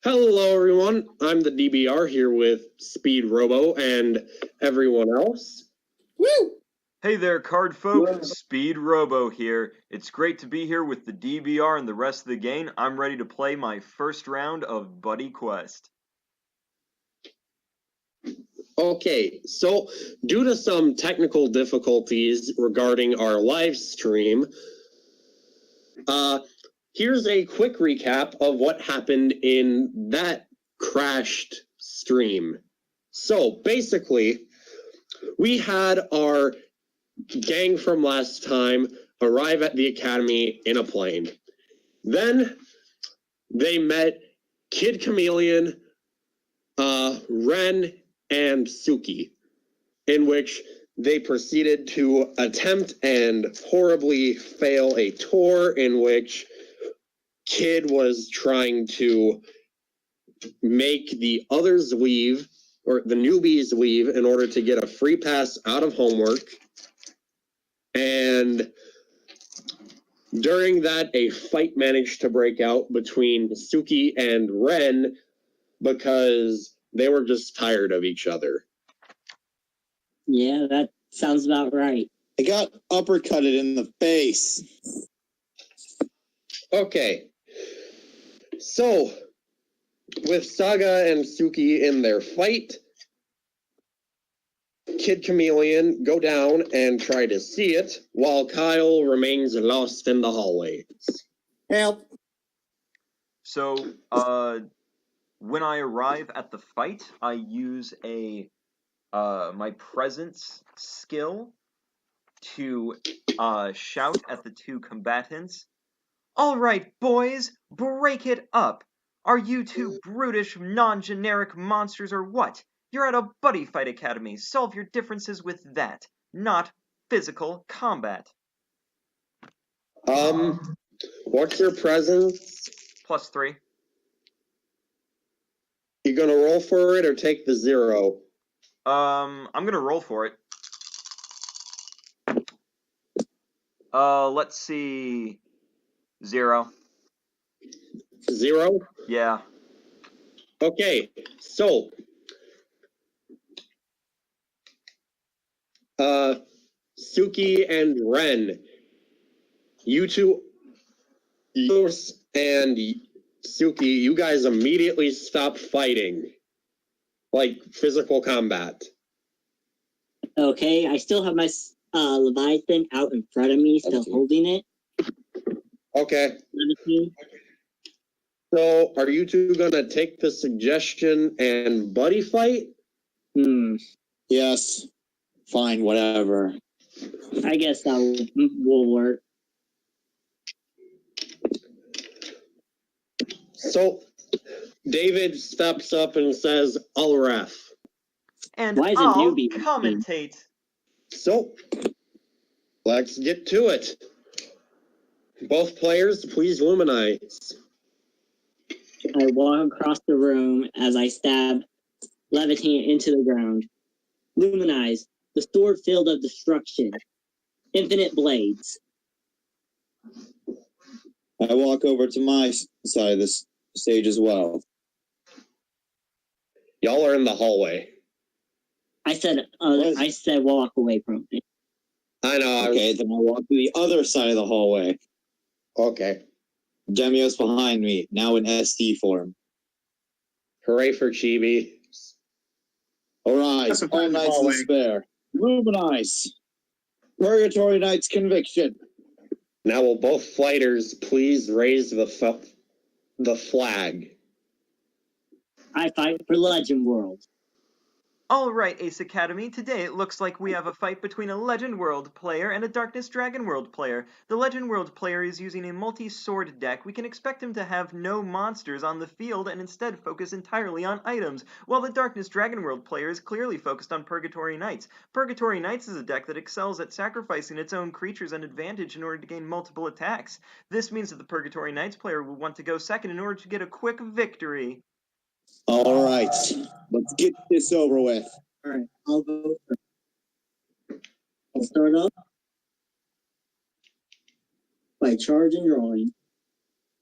Hello, everyone. I'm the DBR here with Speed Robo and everyone else. Woo! Hey there, card folk. Speed Robo here. It's great to be here with the DBR and the rest of the gang. I'm ready to play my first round of BuddyQuest. Okay, so due to some technical difficulties regarding our live stream, here's a quick recap of what happened in that crashed stream. So basically, we had our gang from last time arrive at the academy in a plane. Then they met Kid Chameleon, Ren, and Suki, in which they proceeded to attempt and horribly fail a tour in which Kid was trying to make the others leave, or the newbies leave, in order to get a free pass out of homework. And during that, a fight managed to break out between Suki and Ren because they were just tired of each other. Yeah, that sounds about right. I got uppercutted in the face. Okay. So, with Saga and Suki in their fight, Kid Chameleon go down and try to see it, while Kyle remains lost in the hallways. Help. So, when I arrive at the fight, I use my presence skill to shout at the two combatants. All right, boys, break it up. Are you two brutish, non-generic monsters or what? You're at a buddy fight academy. Solve your differences with that, not physical combat. What's your presence? +3. You gonna roll for it or take the 0? I'm gonna roll for it. Let's see. 0. 0? Yeah. Okay, so Suki and Ren, you two, yours and Suki, you guys immediately stop fighting, like physical combat. Okay, I still have my Leviathan out in front of me, still holding it. Okay. So, are you two gonna take the suggestion and buddy fight? Yes. Fine, whatever. I guess that will work. So, David steps up and says, "I'll ref." And Why is it I'll newbie? commentate. So, let's get to it. Both players, please luminize. I walk across the room as I stab Leviathan into the ground. Luminize, the sword field of destruction. Infinite blades. I walk over to my side of this stage as well. Y'all are in the hallway. I said walk away from it. I know. Okay, then I walk to the other side of the hallway. Okay. Demio's behind me, now in SD form. Hooray for Chibi. Arise, all knights in despair. Luminize. Purgatory Knight's conviction. Now will both fighters please raise the flag? I fight for Legend World. Alright, Ace Academy, today it looks like we have a fight between a Legend World player and a Darkness Dragon World player. The Legend World player is using a multi-sword deck. We can expect him to have no monsters on the field and instead focus entirely on items, while the Darkness Dragon World player is clearly focused on Purgatory Knights. Purgatory Knights is a deck that excels at sacrificing its own creatures and advantage in order to gain multiple attacks. This means that the Purgatory Knights player will want to go second in order to get a quick victory. All right, let's get this over with. All right, I'll go first. I'll start off by charge and drawing.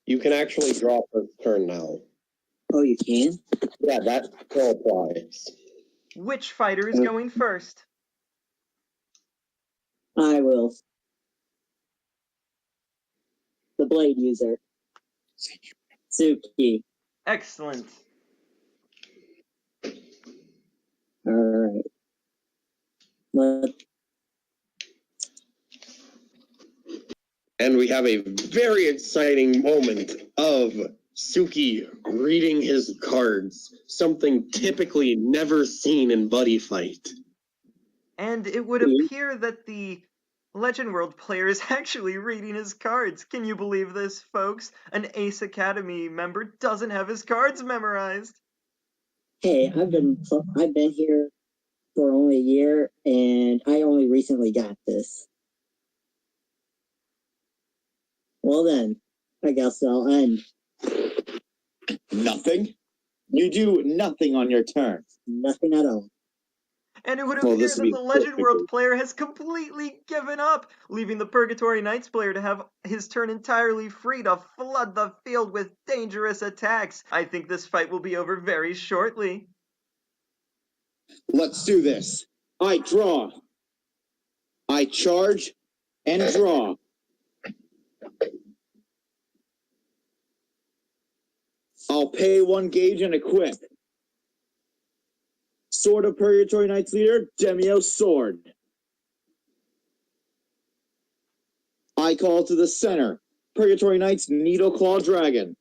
You can actually draw first turn now. Oh, you can? Yeah, that still applies. Which fighter is going first? I will. The blade user. Suki. Excellent. Alright. And we have a very exciting moment of Suki reading his cards, something typically never seen in Buddy Fight. And it would appear that the Legend World player is actually reading his cards. Can you believe this, folks? An Ace Academy member doesn't have his cards memorized. Hey, I've been here for only a year, and I only recently got this. Well then, I guess I'll end. Nothing? You do nothing on your turn. Nothing at all. And it would Well, appear this that would be the Legend perfect. World player has completely given up, leaving the Purgatory Knights player to have his turn entirely free to flood the field with dangerous attacks. I think this fight will be over very shortly. Let's do this. I draw. I charge and draw. I'll pay 1 gauge and equip. Sword of Purgatory Knights leader, Demio Sword. I call to the center, Purgatory Knights Needle Claw Dragon.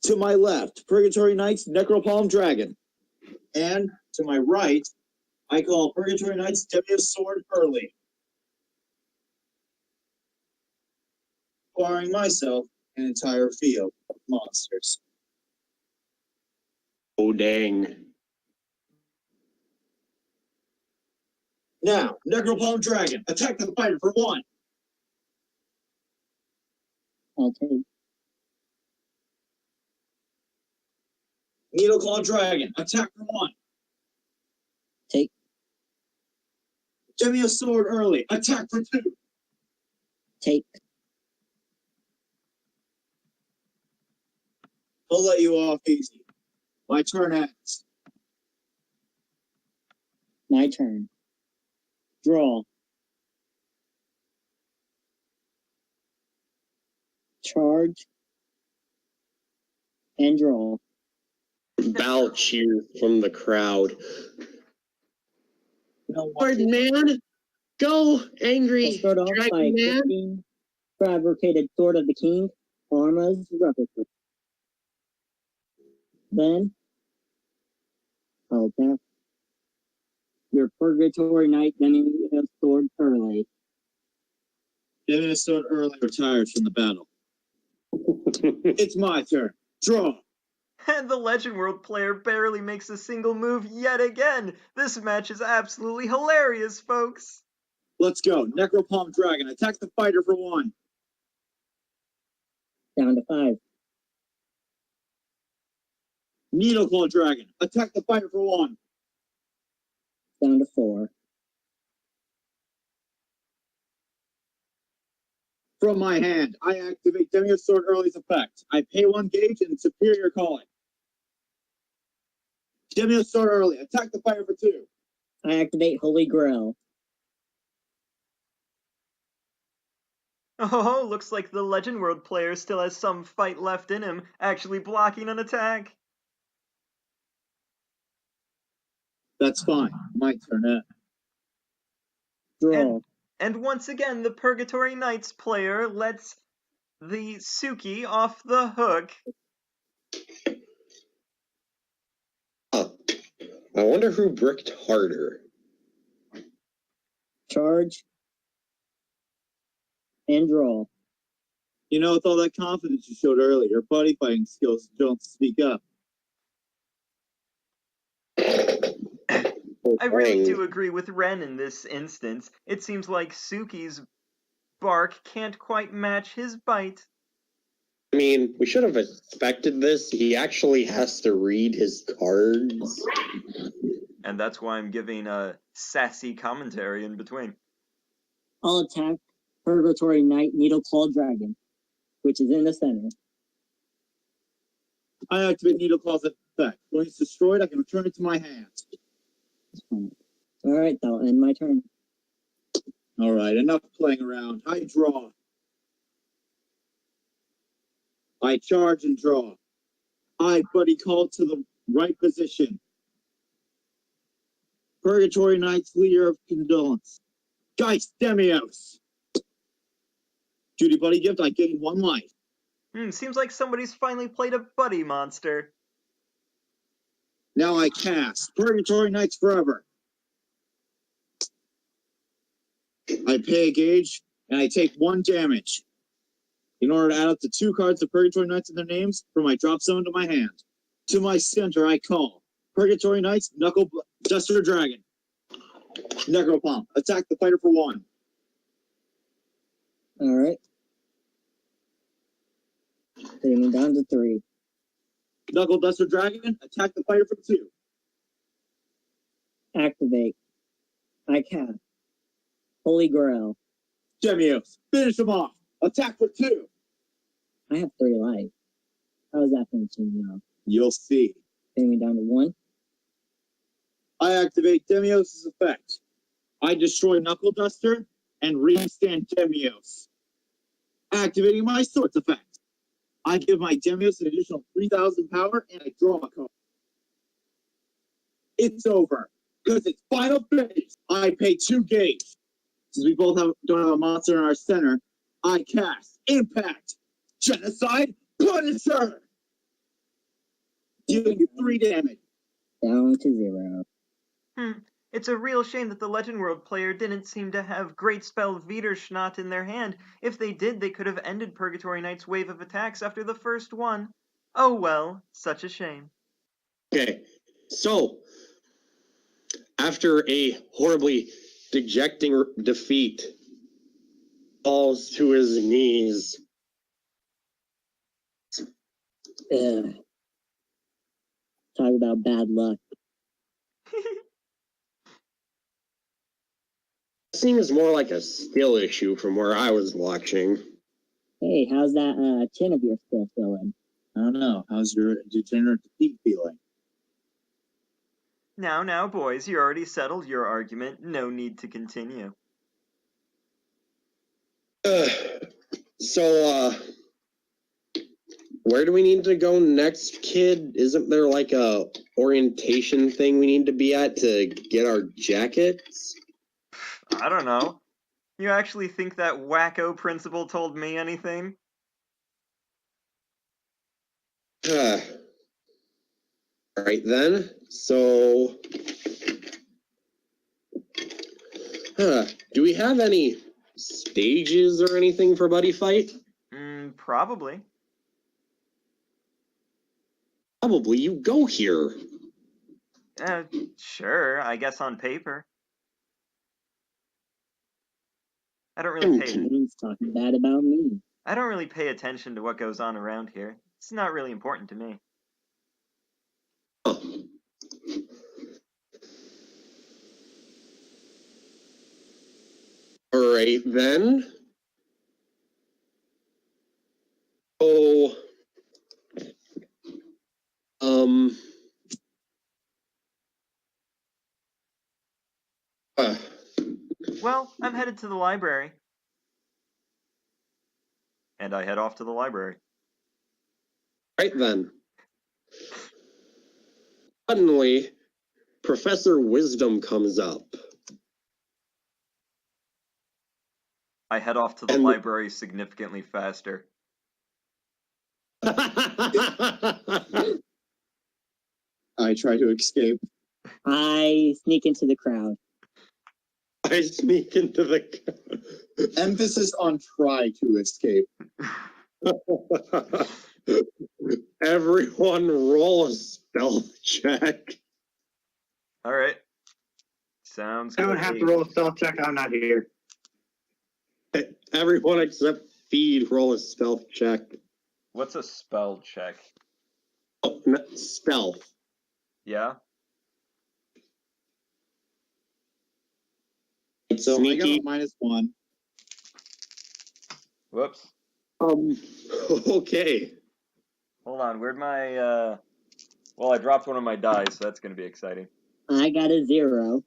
To my left, Purgatory Knights Necropalm Dragon. And to my right, I call Purgatory Knights Demio Sword early. Acquiring myself an entire field of monsters. Oh, dang. Now, Necropalm Dragon, attack the fighter for 1. I'll take. Needle Claw Dragon, attack for 1. Take. Demio Sword early, attack for 2. Take. I'll let you off easy. My turn ends. My turn. Draw. Charge. And draw. Bow cheers from the crowd. No Lord, man! Go, I'll angry start off by dragon man! equipping Fabricated Sword of the King, Arma's replica. Then, I'll tap your Purgatory Knight Demio Sword early. Demio Sword early retires from the battle. It's my turn. Draw. And the Legend World player barely makes a single move yet again. This match is absolutely hilarious, folks. Let's go. Necropalm Dragon, attack the fighter for 1. Down to 5. Needle Claw Dragon, attack the fighter for 1. Down to 4. From my hand, I activate Demio Sword early's effect. I pay 1 gauge and Superior Calling. Demio Sword early, attack the fighter for 2. I activate Holy Grail. Oh, looks like the Legend World player still has some fight left in him, actually blocking an attack. That's fine. My turn ends. Draw. And once again, the Purgatory Knights player lets the Suki off the hook. Huh. I wonder who bricked harder. Charge. And draw. You know, with all that confidence you showed earlier, your buddy fighting skills don't speak up. I really do agree with Ren in this instance. It seems like Suki's bark can't quite match his bite. I mean, we should have expected this. He actually has to read his cards. And that's why I'm giving a sassy commentary in between. I'll attack Purgatory Knight Needle Claw Dragon, which is in the center. I activate Needle Claw's effect. When it's destroyed, I can return it to my hand. Alright, that'll end my turn. All right, enough playing around. I draw. I charge and draw. I Buddy call to the right position. Purgatory Knight's Leader of Condolence. Geist Demios. Judy Buddy gift, I gain 1 life. Seems like somebody's finally played a buddy monster. Now I cast Purgatory Knights Forever. I pay a gauge, and I take 1 damage. In order to add up to 2 cards of Purgatory Knights and their names from my drop zone to my hand. To my center, I call Purgatory Knights Knuckle Duster Dragon. Necropomp. Attack the fighter for 1. Alright. Putting me down to 3. Knuckle Duster Dragon. Attack the fighter for 2. Activate. I cast. Holy Grail. Demios. Finish him off. Attack for 2. I have 3 life. How is that finishing me off? You'll see. Putting me down to 1. I activate Demios' effect. I destroy Knuckle Duster and restand Demios. Activating my Swords effect. I give my Demios an additional 3,000 power and I draw a card. It's over. Because it's final phase. I pay 2 gauge. Since we both don't have a monster in our center, I cast Impact. Genocide Punisher. Dealing you 3 damage. Down to 0. It's a real shame that the Legend World player didn't seem to have Great Spell Widerschnatt in their hand. If they did, they could have ended Purgatory Knight's wave of attacks after the first one. Oh well, such a shame. Okay, so after a horribly dejecting defeat, falls to his knees. Ugh. Talk about bad luck. Seems more like a skill issue from where I was watching. Hey, how's that chin of yours still feeling? I don't know. How's your degenerate defeat feeling? Now, boys, you already settled your argument. No need to continue. So, where do we need to go next, kid? Isn't there like a orientation thing we need to be at to get our jackets? I don't know. You actually think that wacko principal told me anything? All right then. So, do we have any stages or anything for Buddy Fight? Probably. Probably. You go here. Sure, I guess on paper. I don't really pay. He's talking bad about me. I don't really pay attention to what goes on around here. It's not really important to me. All right then. Oh, Well, I'm headed to the library. And I head off to the library. right then. Suddenly, Professor Wisdom comes up. I head off to the library significantly faster. I try to escape. I sneak into the crowd. I sneak into the... Emphasis on try to escape. Everyone roll a stealth check. Alright. Sounds I good. don't have to roll a stealth check. I'm not here. Everyone except Feed roll a stealth check. What's a spell check? Oh, not stealth. Yeah? So I got Sneaky. a -1. Whoops. Okay. Hold on, where'd my, well, I dropped one of my dice, so that's gonna be exciting. I got a 0.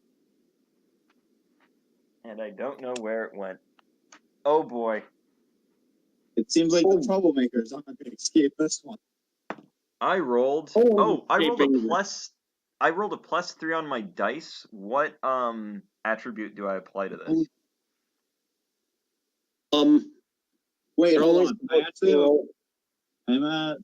And I don't know where it went. Oh boy. It seems like the troublemakers aren't going to escape this one. I rolled, I rolled a +3 on my dice. What, attribute do I apply to this? Wait, they're hold only on. I actually have, I'm at.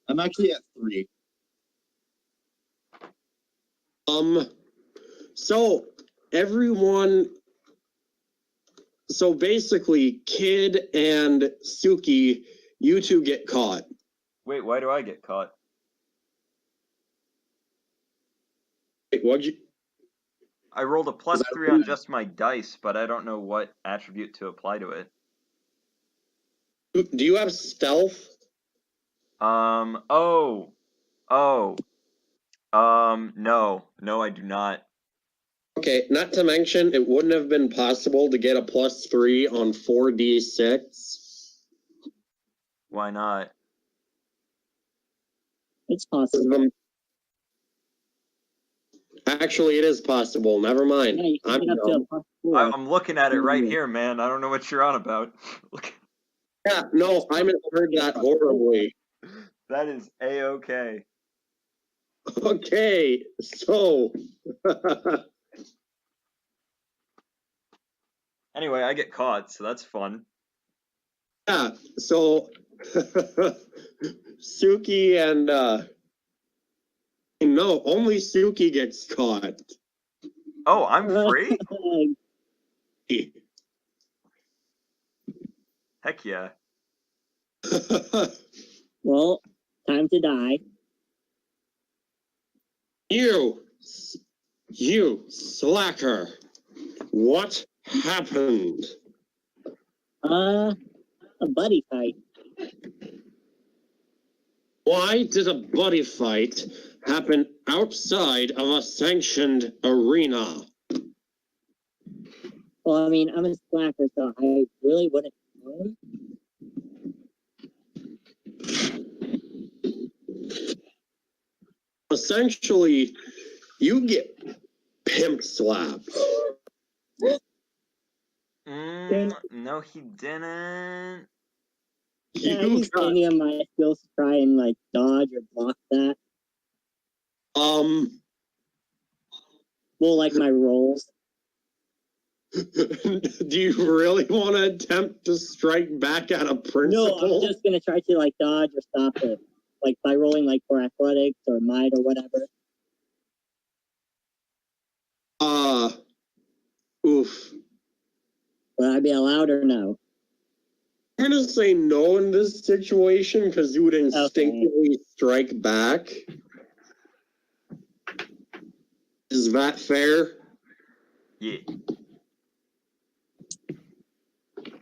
I'm actually at 3. So everyone, so basically, Kid and Suki, you two get caught. Wait, why do I get caught? Wait, what'd you? I rolled a +3 on just my dice, but I don't know what attribute to apply to it. Do you have stealth? No, I do not. Okay, not to mention, it wouldn't have been possible to get a +3 on 4d6. Why not? It's possible. Actually, it is possible. Never mind. Yeah, you can get up to a +4. I'm looking at it right here, man. I don't know what you're on about. Look, Yeah, no, I misheard that horribly. that is A-okay. Okay, so Anyway, I get caught, so that's fun. yeah, so Suki and no, only Suki gets caught. Oh, I'm free? Heck yeah. Well, time to die. You slacker, what happened? A buddy fight. Why did a buddy fight happen outside of a sanctioned arena? Well, I mean, I'm a slacker, so I really wouldn't know. Essentially, you get pimp slapped. No, he didn't. Yeah, I You used got, any of my skills to try and like dodge or block that. Well, like my rolls. do you really want to attempt to strike back at a principal? No, I'm just gonna try to like dodge or stop it, like by rolling like for athletics or might or whatever. Oof. Would I be allowed or no? I'm gonna say no in this situation because you would instinctively strike back. Is that fair? Yeah.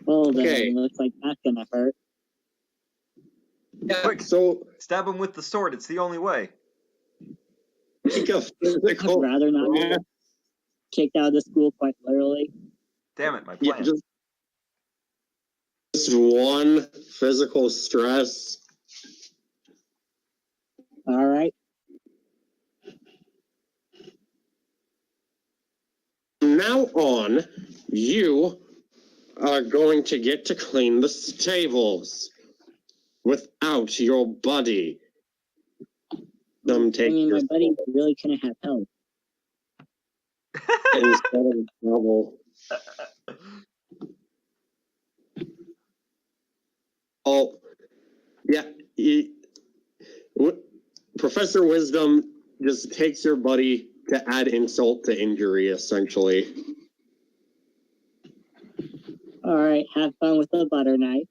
Well, then Okay. it looks like that's gonna hurt. Yeah, Quick. so Stab him with the sword. It's the only way. make a I'd physical. rather not get kicked out of the school, quite literally. Damn it, my Yeah, plan. just one physical stress. All right. From now on, you are going to get to clean the stables without your buddy. I mean, my buddy really couldn't have help. Instead of trouble. Oh, yeah. Professor Wisdom just takes your buddy to add insult to injury, essentially. All right, have fun with the butter knife.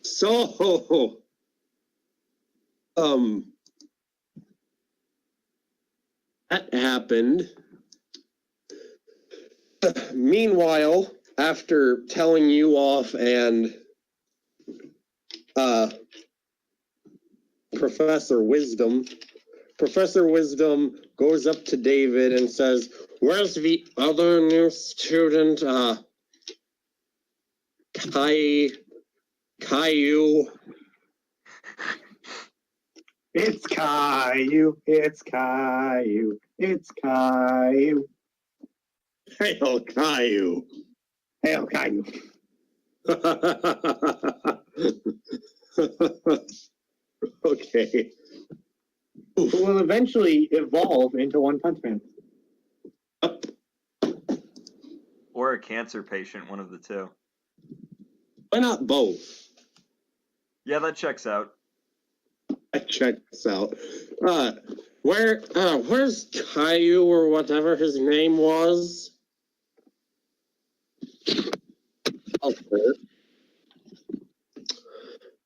So, that happened. Meanwhile, after telling you off and Professor Wisdom Professor Wisdom goes up to David and says, "Where's the other new student? Caillou." It's Caillou. It's Caillou. It's Caillou. Hail, Caillou. Hail, Caillou. Okay. Who will eventually evolve into One Punch Man. Or a cancer patient, one of the two. Why not both? Yeah, that checks out. That checks out. Where's Caillou or whatever his name was?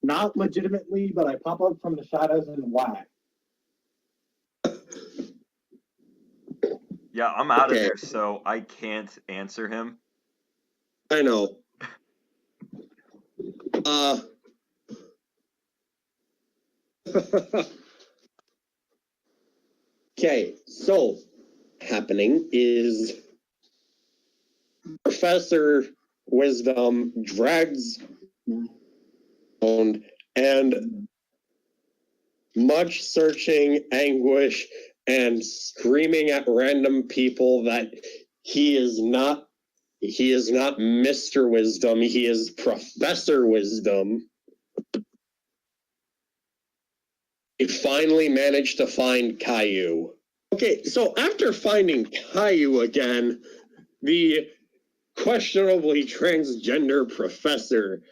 Not legitimately, but I pop up from the shadows and whack. Yeah, I'm out of Okay. there, so I can't answer him. I know. Okay, so happening is Professor Wisdom drags and much searching, anguish, and screaming at random people that he is not Mr. Wisdom, he is Professor Wisdom. He finally managed to find Caillou. Okay, so after finding Caillou again, the questionably transgender professor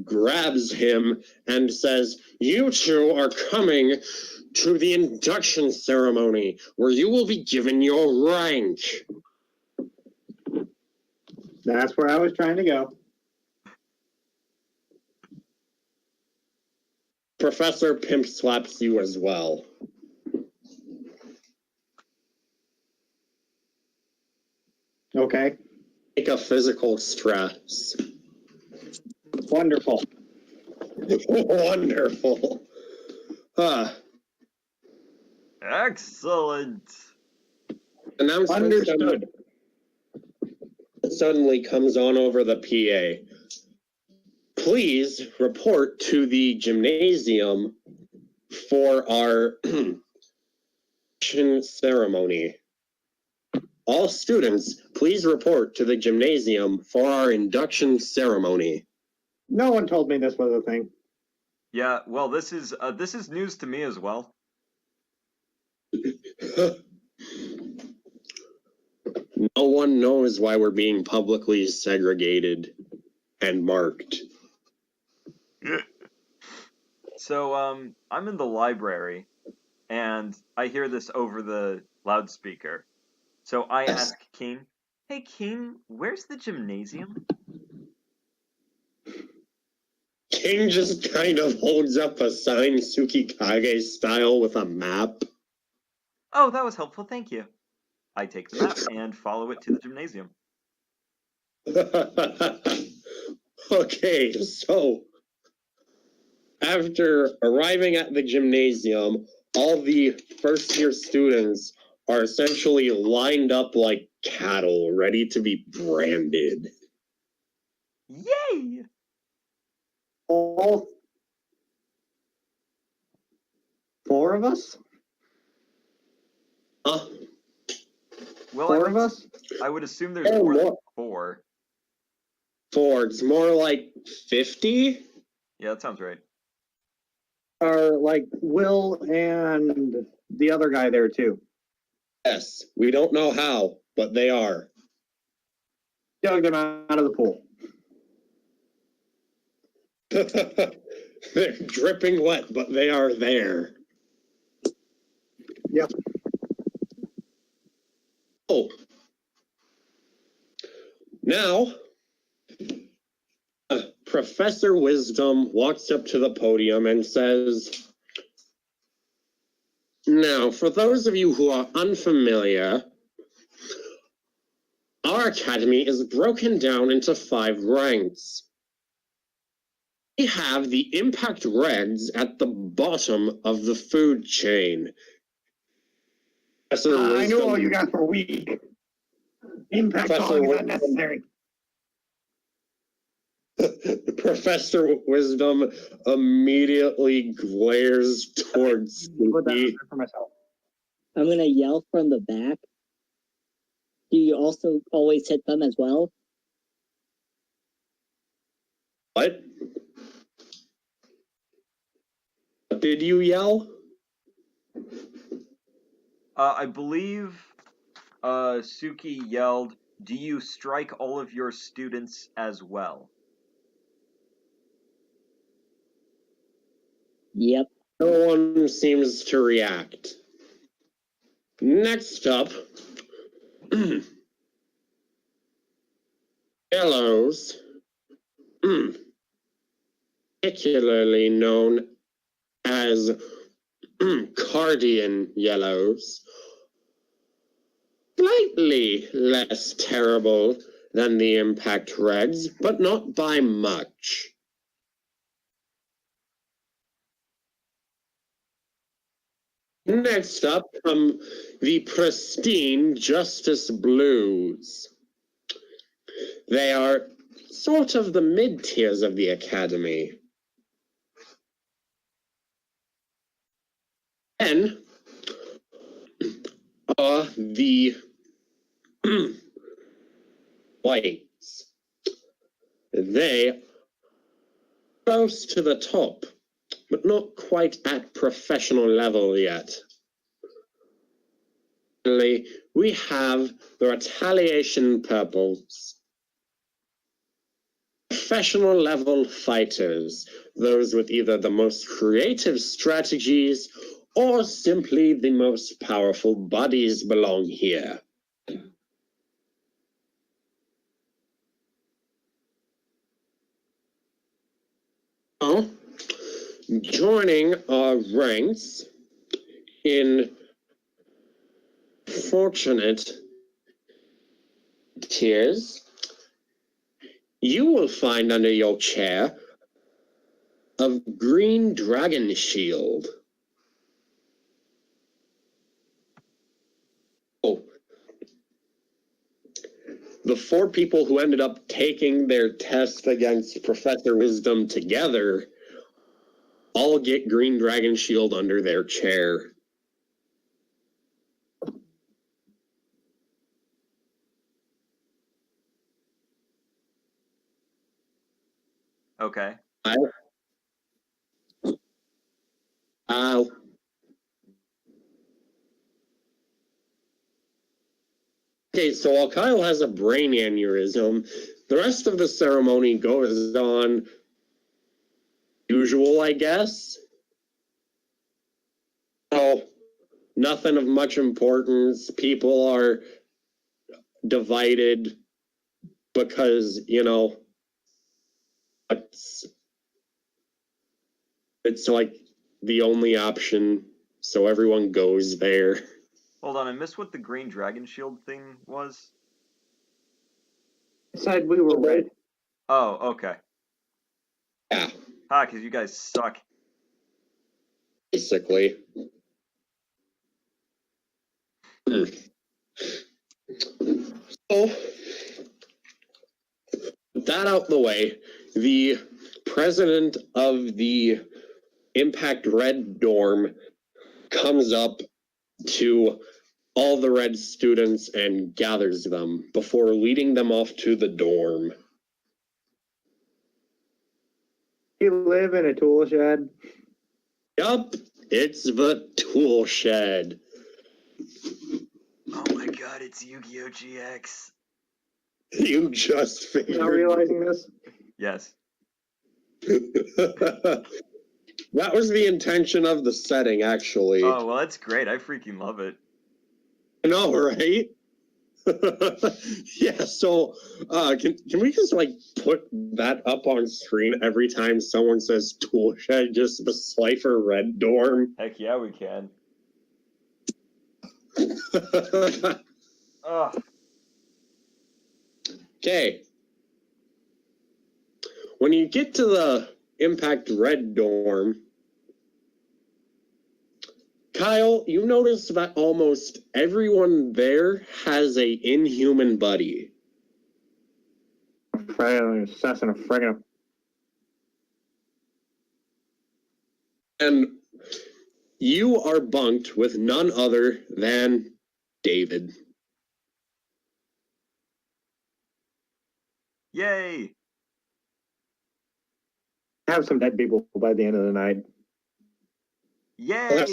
grabs him and says, "You two are coming to the induction ceremony where you will be given your rank." That's where I was trying to go. Professor pimp slaps you as well. Okay. Take a physical stress. Wonderful. Wonderful. Excellent. Announcement Understood. suddenly comes on over the PA. Please report to the gymnasium for our ceremony. All students, please report to the gymnasium for our induction ceremony. No one told me this was a thing. Yeah, well, this is news to me as well. No one knows why we're being publicly segregated and marked. So, I'm in the library, and I hear this over the loudspeaker. So I Yes. ask King, "Hey King, where's the gymnasium?" King just kind of holds up a sign Tsukikage style with a map. Oh, that was helpful, thank you. I take the map and follow it to the gymnasium. Okay, so after arriving at the gymnasium, all the first year students are essentially lined up like cattle, ready to be branded. Yay! All 4 of us? Well, 4 of us? I would assume there's Oh, more than more. 4. Ford's more like 50? Yeah, that sounds right. Are like Will and the other guy there too. Yes, we don't know how, but they are. Dug them out of the pool. They're dripping wet, but they are there. Yep. Oh. Now, Professor Wisdom walks up to the podium and says, "Now, for those of you who are unfamiliar, our academy is broken down into 5 ranks. We have the Impact Reds at the bottom of the food chain. Professor I knew all Wisdom- you guys were weak. Impact Professor calling is Wisdom- unnecessary. Professor Wisdom immediately glares towards Put that Spooky. out there for myself. I'm gonna yell from the back. Do you also always hit them as well? What? What did you yell? I believe Suki yelled, "Do you strike all of your students as well?" Yep. No one seems to react. Next up, Yellows, particularly known as Cardian Yellows, slightly less terrible than the Impact Reds, but not by much. Next up come the pristine Justice Blues. They are sort of the mid-tiers of the Academy. Then are the Whites. They are close to the top, but not quite at professional level yet. Finally, we have the Retaliation Purples. Professional level fighters, those with either the most creative strategies or simply the most powerful bodies belong here. Now, joining our ranks in fortunate tiers, you will find under your chair a green dragon shield. Oh, the 4 people who ended up taking their test against Professor Wisdom together all get green dragon shield under their chair. Okay. Ow. Okay, so while Kyle has a brain aneurysm, the rest of the ceremony goes on usual, I guess. So, nothing of much importance. People are divided because, you know, it's like the only option, so everyone goes there. Hold on, I missed what the green dragon shield thing was. Said we were red. Oh, okay. Yeah, Because you guys suck. basically. So, with that out the way, the president of the Impact Red dorm comes up to all the Red students and gathers them before leading them off to the dorm. You live in a tool shed. Yup, it's the tool shed. Oh my god, it's Yu-Gi-Oh! GX. You just Not figured. realizing this. Yes. That was the intention of the setting, actually. Oh, well, that's great. I freaking love it. I know, right? Yeah, so can we just like put that up on screen every time someone says tool shed, just the Slifer Red dorm? Heck yeah, we can. Ugh. Okay. When you get to the Impact Red dorm, Kyle, you notice that almost everyone there has a inhuman buddy. Friggin' assassin, friggin'. And you are bunked with none other than David. Yay! Have some dead people by the end of the night. Yay!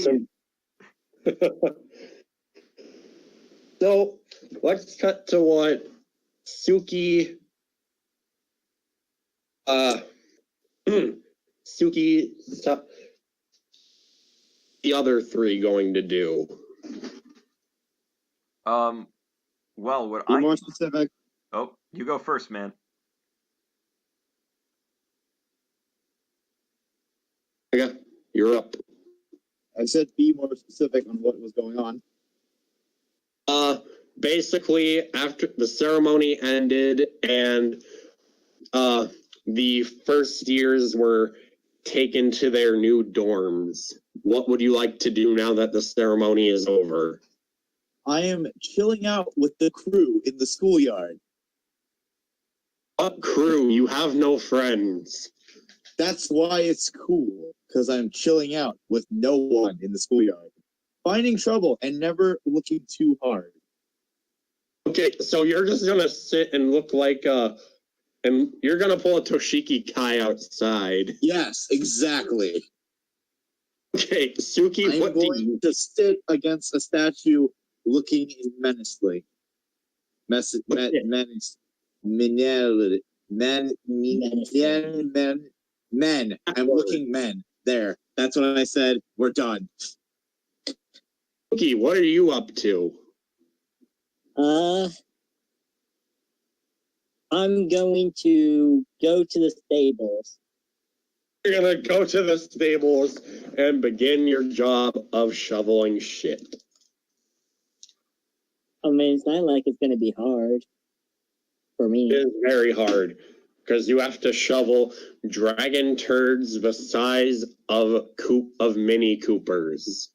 So let's cut to what Suki Suki the other three going to do. Well, what Be more specific. Oh, you go first, man. Okay, you're up. I said be more specific on what was going on. Basically, after the ceremony ended and the first years were taken to their new dorms, what would you like to do now that the ceremony is over? I am chilling out with the crew in the schoolyard. What crew? You have no friends. That's why it's cool, because I'm chilling out with no one in the schoolyard. Finding trouble and never looking too hard. Okay, so you're just gonna sit and look like and you're gonna pull a Toshiki Kai outside. Yes, exactly. Okay, Suki, I'm what do going you to sit against a statue looking menacingly. Menace. Men. I'm looking men. There. That's what I said. We're done. Suki, what are you up to? I'm going to go to the stables. You're gonna go to the stables and begin your job of shoveling shit. I mean, it's not like it's going to be hard for me. It is very hard because you have to shovel dragon turds the size of Mini Coopers.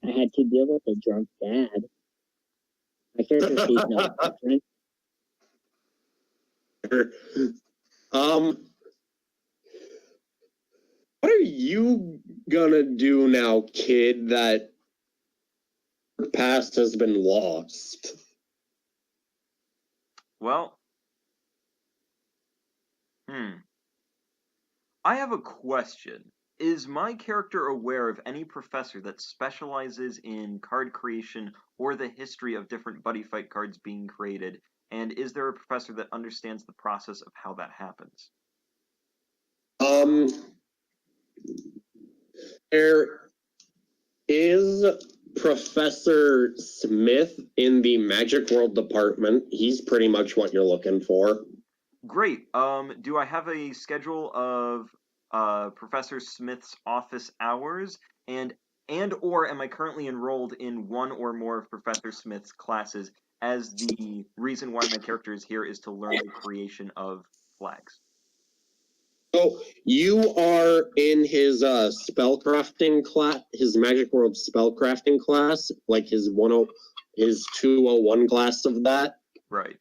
I had to deal with a drunk dad. My character sees no different. What are you gonna do now, kid, that your past has been lost? Well, I have a question. Is my character aware of any professor that specializes in card creation or the history of different buddy fight cards being created? And is there a professor that understands the process of how that happens? There is Professor Smith in the Magic World department. He's pretty much what you're looking for. Great. Do I have a schedule of Professor Smith's office hours, and or am I currently enrolled in one or more of Professor Smith's classes, as the reason why my character is here is to learn the creation of flags? So you are in his spellcrafting class, his Magic World spellcrafting class, like his 201 class of that. Right.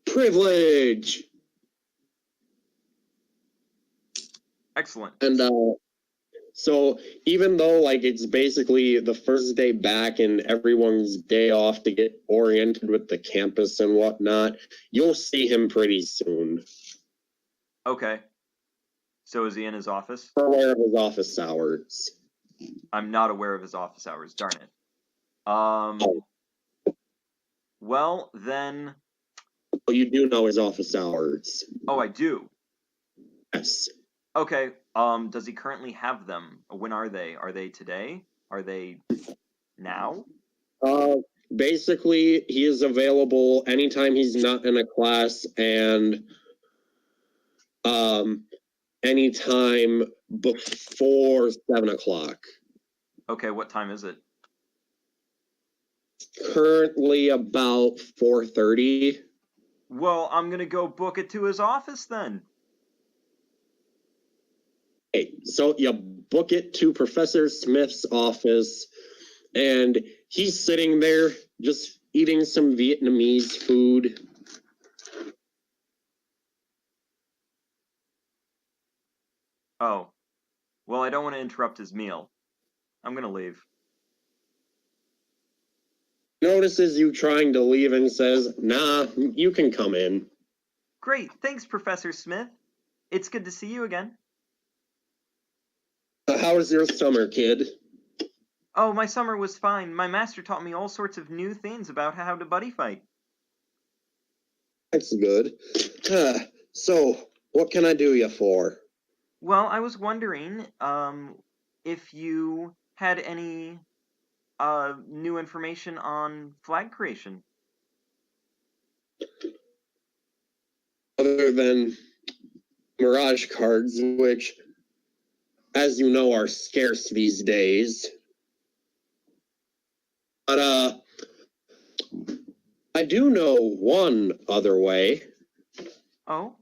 Privilege. Excellent. And so even though like it's basically the first day back and everyone's day off to get oriented with the campus and whatnot, you'll see him pretty soon. Okay. So is he in his office? I'm aware of his office hours. I'm not aware of his office hours. Darn it. Well, then... Oh, you do know his office hours. Oh, I do? Yes. Okay. Does he currently have them? When are they? Are they today? Are they now? Basically, he is available anytime he's not in a class and anytime before 7 o'clock. Okay, what time is it? Currently about 4:30. Well, I'm gonna go book it to his office then. Hey, so you book it to Professor Smith's office, and he's sitting there just eating some Vietnamese food. Oh. Well, I don't want to interrupt his meal. I'm gonna leave. Notices you trying to leave and says, "Nah, you can come in." Great, thanks, Professor Smith. It's good to see you again. How was your summer, kid? Oh, my summer was fine. My master taught me all sorts of new things about how to buddy fight. That's good. So, what can I do you for? Well, I was wondering, if you had any, new information on flag creation. Other than Mirage cards, which, as you know, are scarce these days. But, I do know one other way. Oh?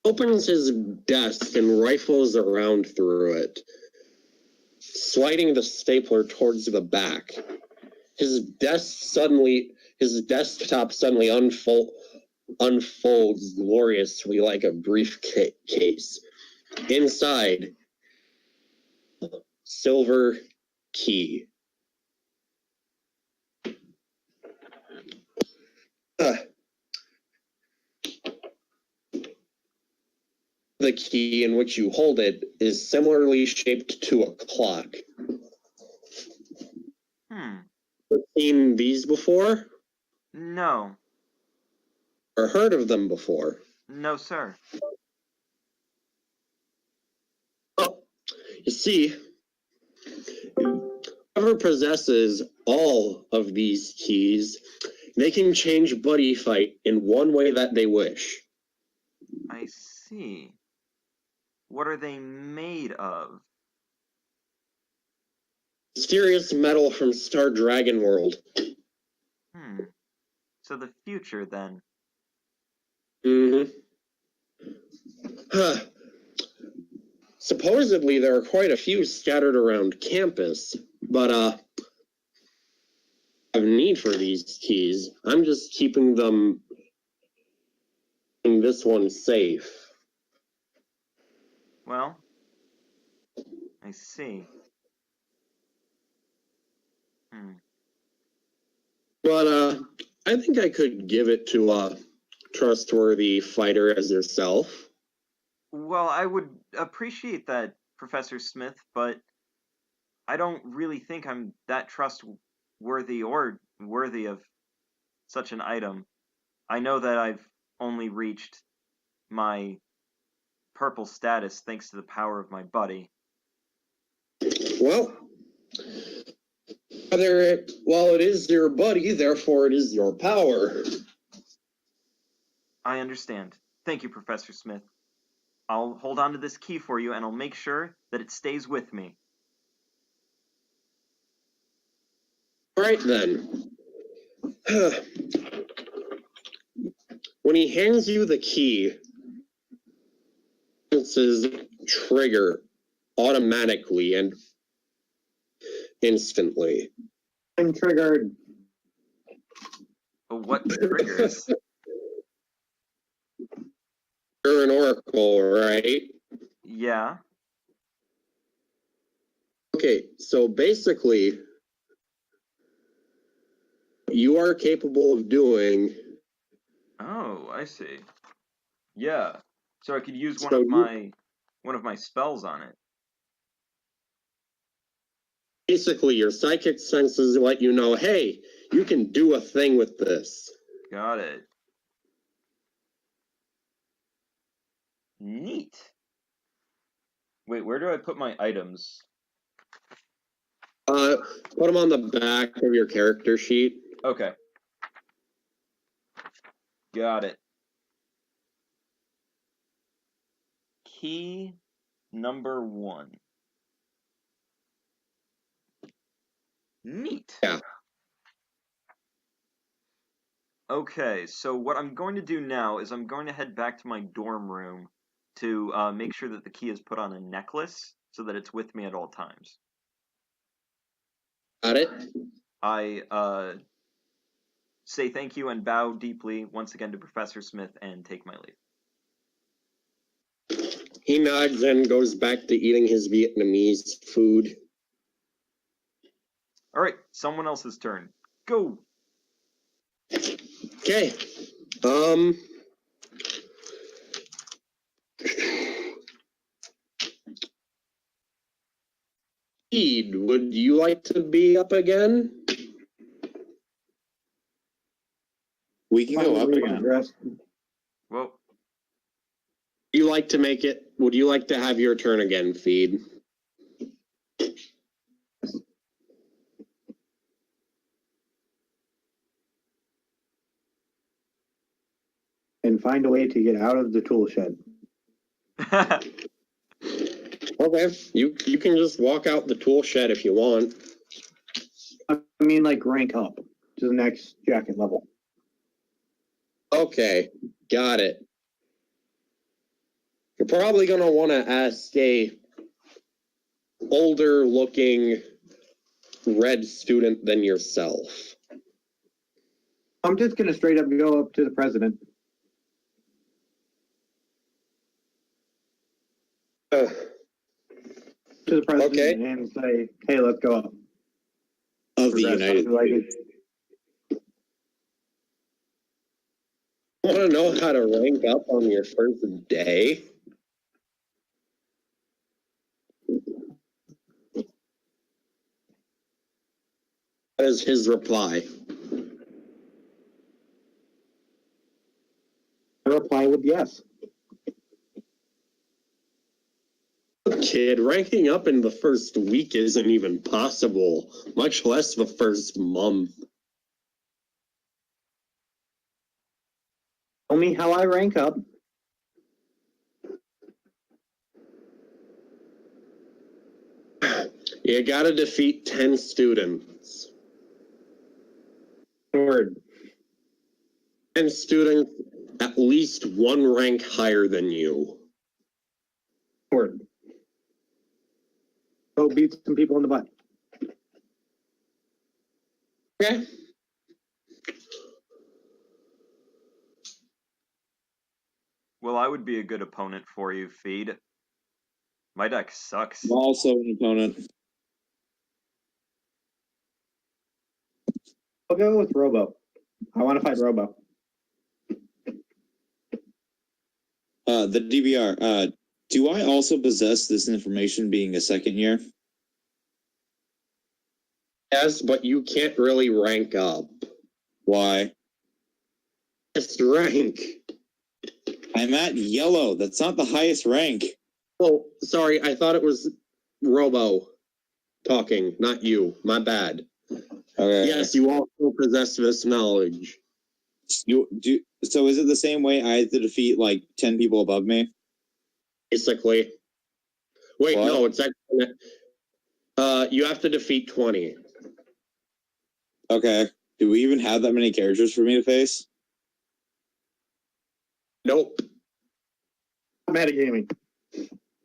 Opens his desk and rifles around through it, sliding the stapler towards the back. His desktop suddenly unfolds gloriously like a briefcase. Inside, silver key. The key in which you hold it is similarly shaped to a clock. Seen these before? No. Or heard of them before? No, sir. Oh, you see, whoever possesses all of these keys, they can change Buddy Fight in one way that they wish. I see. What are they made of? Mysterious metal from Star Dragon World. So the future, then. Huh. Supposedly, there are quite a few scattered around campus, but, I have need for these keys. I'm just keeping this one safe. Well, I see. But, I think I could give it to a trustworthy fighter as yourself. Well, I would appreciate that, Professor Smith, but I don't really think I'm that trustworthy or worthy of such an item. I know that I've only reached my purple status thanks to the power of my buddy. Well, it is your buddy, therefore it is your power. I understand. Thank you, Professor Smith. I'll hold on to this key for you, and I'll make sure that it stays with me. Right then. When he hands you the key, it says trigger automatically and instantly. I'm triggered. What triggers? You're an oracle, right? Yeah. Okay, so basically, you are capable of doing. Oh, I see. Yeah. So I could use one So of my spells on it. basically, your psychic senses let you know, hey, you can do a thing with this. Got it. Neat. Wait, where do I put my items? Put them on the back of your character sheet. Okay. Got it. Key number 1. Neat. Yeah. Okay, so what I'm going to do now is I'm going to head back to my dorm room to make sure that the key is put on a necklace so that it's with me at all times. Got it? I say thank you and bow deeply once again to Professor Smith and take my leave. He nods and goes back to eating his Vietnamese food. All right, someone else's turn. Go. Okay. Ed, would you like to be up again? We can go up again. Well, You like to make it? Would you like to have your turn again, Feed? And find a way to get out of the tool shed. Okay, you can just walk out the tool shed if you want. I mean, like, rank up to the next jacket level. Okay, got it. You're probably gonna want to ask a older looking red student than yourself. I'm just going to straight up go up to the president. To the president Okay. and say, hey, let's go up. Of the United States. Want to know how to rank up on your first day? That is his reply. I reply with yes. Kid, ranking up in the first week isn't even possible, much less the first month. Tell me how I rank up. You gotta defeat 10 students. Word. 10 students at least one rank higher than you. Word. Go beat some people in the butt. Okay. well, I would be a good opponent for you, Feed. My deck sucks. I'm also an opponent. I'll go with Robo. I want to fight Robo. The DVR. Do I also possess this information being a second year? Yes, but you can't really rank up. Why? It's rank. I'm at yellow. That's not the highest rank. Oh, sorry, I thought it was Robo talking, not you. My bad. Okay. Yes, you also possess this knowledge. You do. So is it the same way I had to defeat like 10 people above me? Basically. Wait, What? no, it's actually you have to defeat 20. Okay. Do we even have that many characters for me to face? Nope. Metagaming.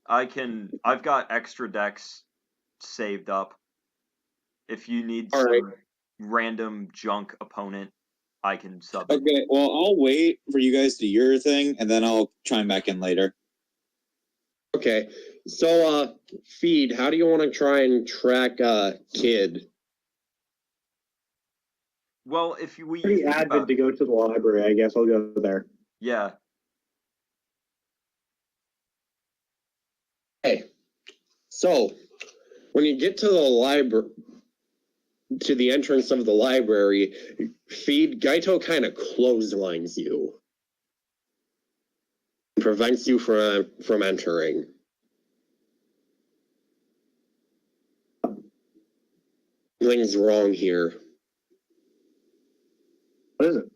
I've got extra decks saved up. If you need All some right. random junk opponent, I can sub it. Okay, well, I'll wait for you guys to do your thing, and then I'll chime back in later. Okay. So Feed, how do you want to try and track Kid? Well, if we Pretty think advid about to go to the library. I guess I'll go there. yeah, Okay. So when you get to the library, to the entrance of the library, Feed Gaito kind of clotheslines you, prevents you from entering. Something's wrong here. What is it?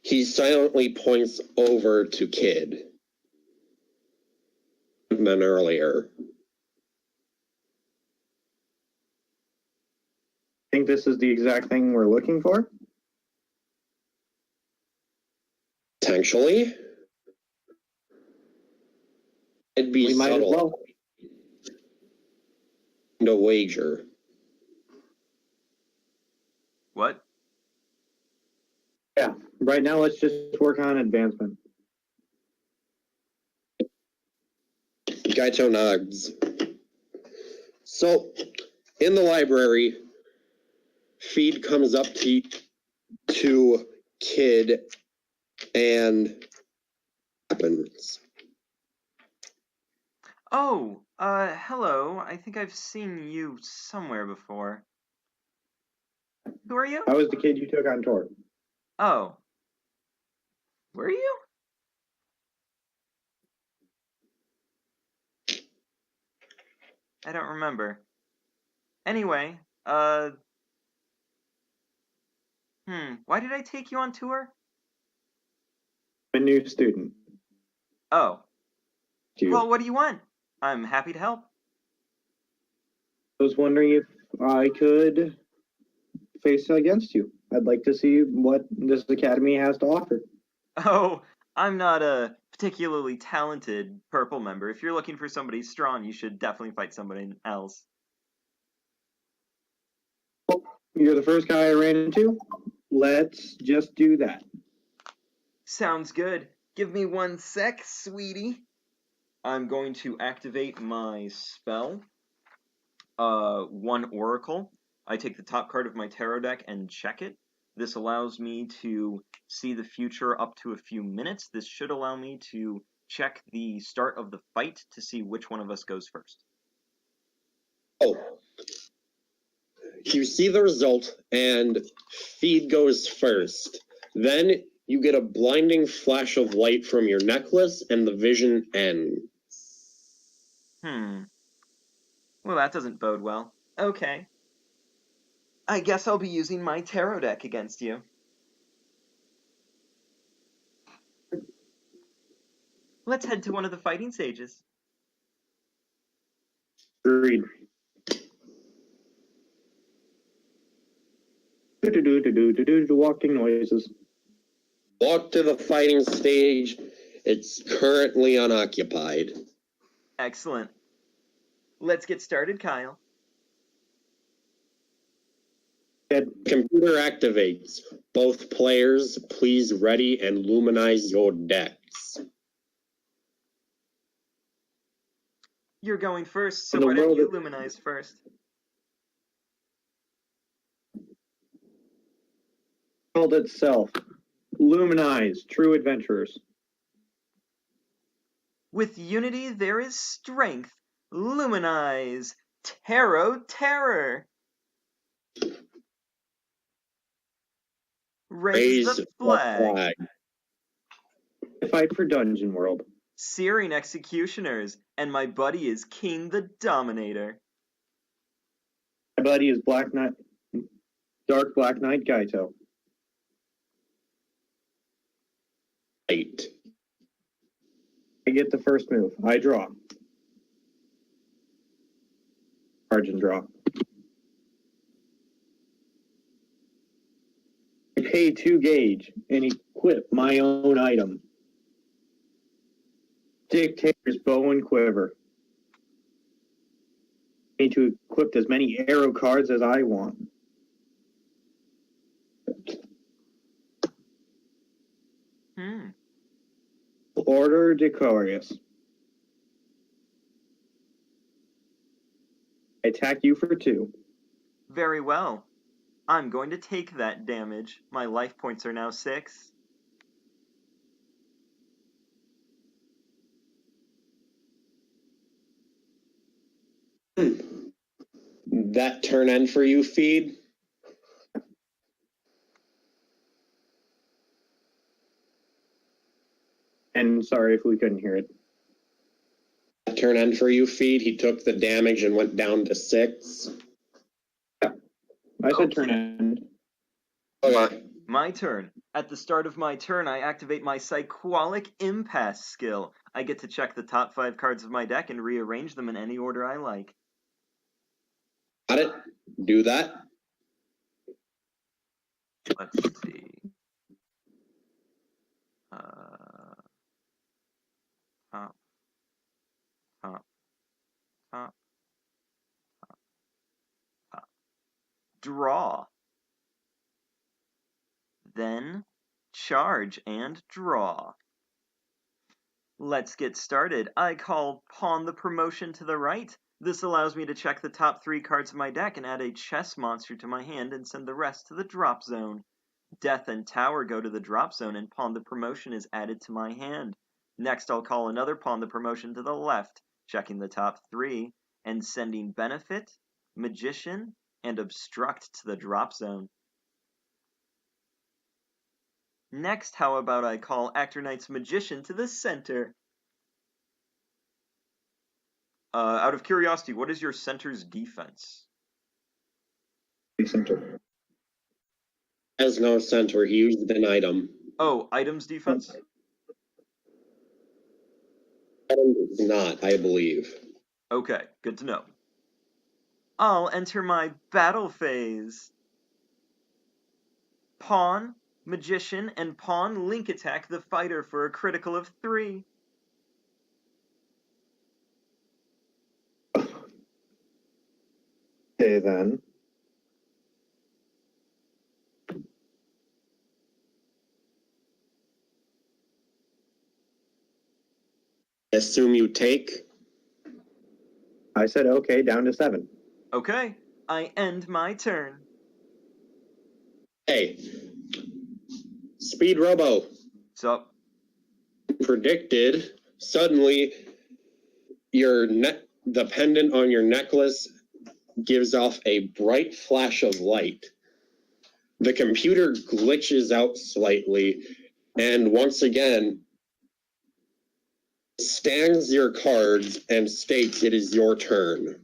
He silently points over to Kid. Than earlier. Think this is the exact thing we're looking for? Potentially. It'd be We might as subtle. well. No wager. What? Yeah. Right now, let's just work on advancement. Gaito nods. So, in the library, Feed comes up to Kid and happens. Oh, hello. I think I've seen you somewhere before. Who are you? I was the kid you took on tour. Oh. Were you? I don't remember. Anyway, why did I take you on tour? A new student. Oh, To well, what do you want? I'm happy to help. I was wondering if I could face against you. I'd like to see what this academy has to offer. Oh, I'm not a particularly talented purple member. If you're looking for somebody strong, you should definitely fight somebody else. You're the first guy I ran into. Let's just do that. Sounds good. Give me 1 sec, sweetie. I'm going to activate my spell. 1 Oracle. I take the top card of my tarot deck and check it. This allows me to see the future up to a few minutes. This should allow me to check the start of the fight to see which one of us goes first. Oh. You see the result, and Feed goes first. Then you get a blinding flash of light from your necklace, and the vision ends. Well, that doesn't bode well. Okay. I guess I'll be using my tarot deck against you. Let's head to one of the fighting stages. Agreed. Walking noises. Walk to the fighting stage. It's currently unoccupied. Excellent. Let's get started, Kyle. Computer activates. Both players, please ready and luminize your decks. You're going first, so In the why don't world you of- luminize first? World itself. Luminize, true adventurers. With unity there is strength. Luminize. Tarot terror. Raise the flag. Fight for Dungeon World. Searing executioners. And my buddy is King the Dominator. My buddy is Black Knight, Dark Black Knight Gaito. Right. I get the first move. I draw. Charge and draw. I pay 2 gauge and equip my own item. Dictator's bow and quiver. I need to equip as many arrow cards as I want. Order Decorous. I attack you for 2. Very well. I'm going to take that damage. My life points are now 6. That turn end for you, Feed? And sorry if we couldn't hear it. That turn end for you, Feed? He took the damage and went down to 6? I said turn end. Okay. My turn. At the start of my turn, I activate my Psycholic Impasse skill. I get to check the top 5 cards of my deck and rearrange them in any order I like. Got it? Do that. Let's see. Pop, pop, pop. Draw. Then charge and draw. Let's get started. I call Pawn the Promotion to the right. This allows me to check the top 3 cards of my deck and add a chess monster to my hand and send the rest to the drop zone. Death and Tower go to the drop zone and Pawn the Promotion is added to my hand. Next I'll call another Pawn the Promotion to the left, checking the top 3, and sending Benefit, Magician, and Obstruct to the drop zone. Next, how about I call Actor Knight's Magician to the center? Out of curiosity, what is your center's defense? Center. Has no center. He used an item. Oh, items defense? Item is not, I believe. Okay, good to know. I'll enter my battle phase. Pawn, Magician, and Pawn link attack the fighter for a critical of 3. Okay, then. Assume you take. I said okay, down to 7. Okay, I end my turn. Hey. Speed Robo. So, Predicted. Suddenly, the pendant on your necklace gives off a bright flash of light. The computer glitches out slightly, and once again, stands your cards and states it is your turn.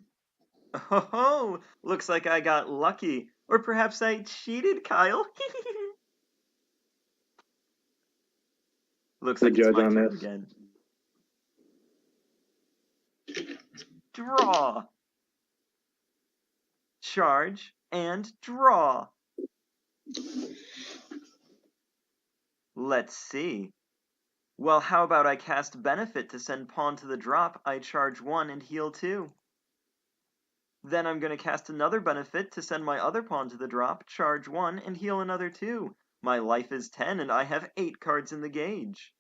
oh, looks like I got lucky. Or perhaps I cheated, Kyle. Looks like Good it's judge my on turn this. again. Draw. Charge and draw. Let's see. Well, how about I cast Benefit to send Pawn to the drop? I charge 1 and heal 2. Then I'm going to cast another Benefit to send my other Pawn to the drop, charge 1 and heal another 2. My life is 10 and I have 8 cards in the gauge.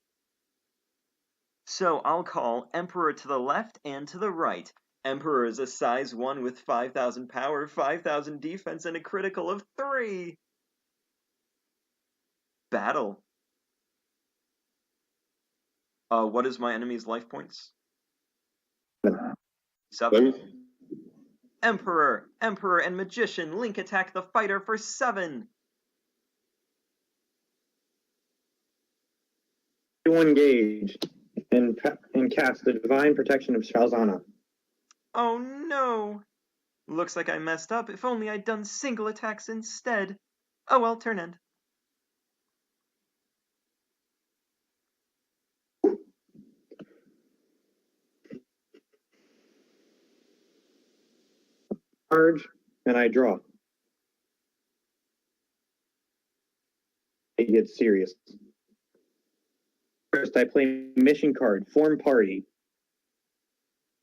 So I'll call Emperor to the left and to the right. Emperor is a size 1 with 5,000 power, 5,000 defense, and a critical of 3. Battle. What is my enemy's life points? 7. Emperor, and Magician link attack the fighter for 7. You engage and cast the Divine Protection of Shalzana. Oh no! Looks like I messed up. If only I'd done single attacks instead. Oh well, turn end. Charge, and I draw. It gets serious. First, I play mission card, form party.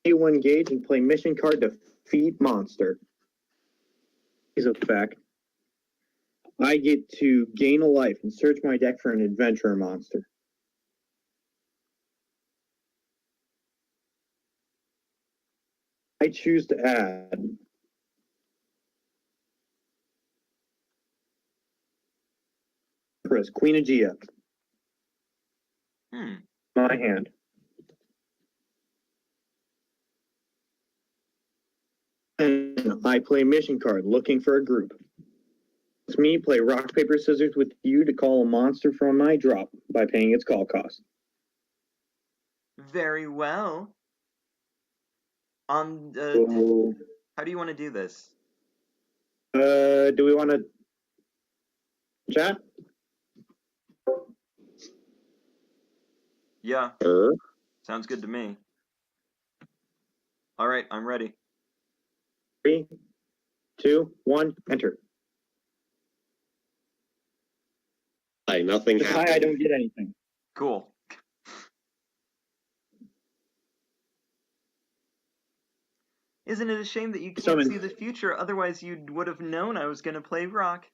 You engage and play mission card, defeat monster. His effect. I get to gain a life and search my deck for an adventurer monster. I choose to add Empress, Queen Aegea. My hand. And I play mission card, looking for a group. It's me play rock, paper, scissors with you to call a monster from my drop by paying its call cost. Very well. So, How do you want to do this? do we want to chat? Yeah, sounds good to me. All right, I'm ready. 3, 2, 1, enter. Nothing happened. I don't get anything. Cool. Isn't it a shame that you can't Summon. see the future? Otherwise, you would have known I was going to play rock.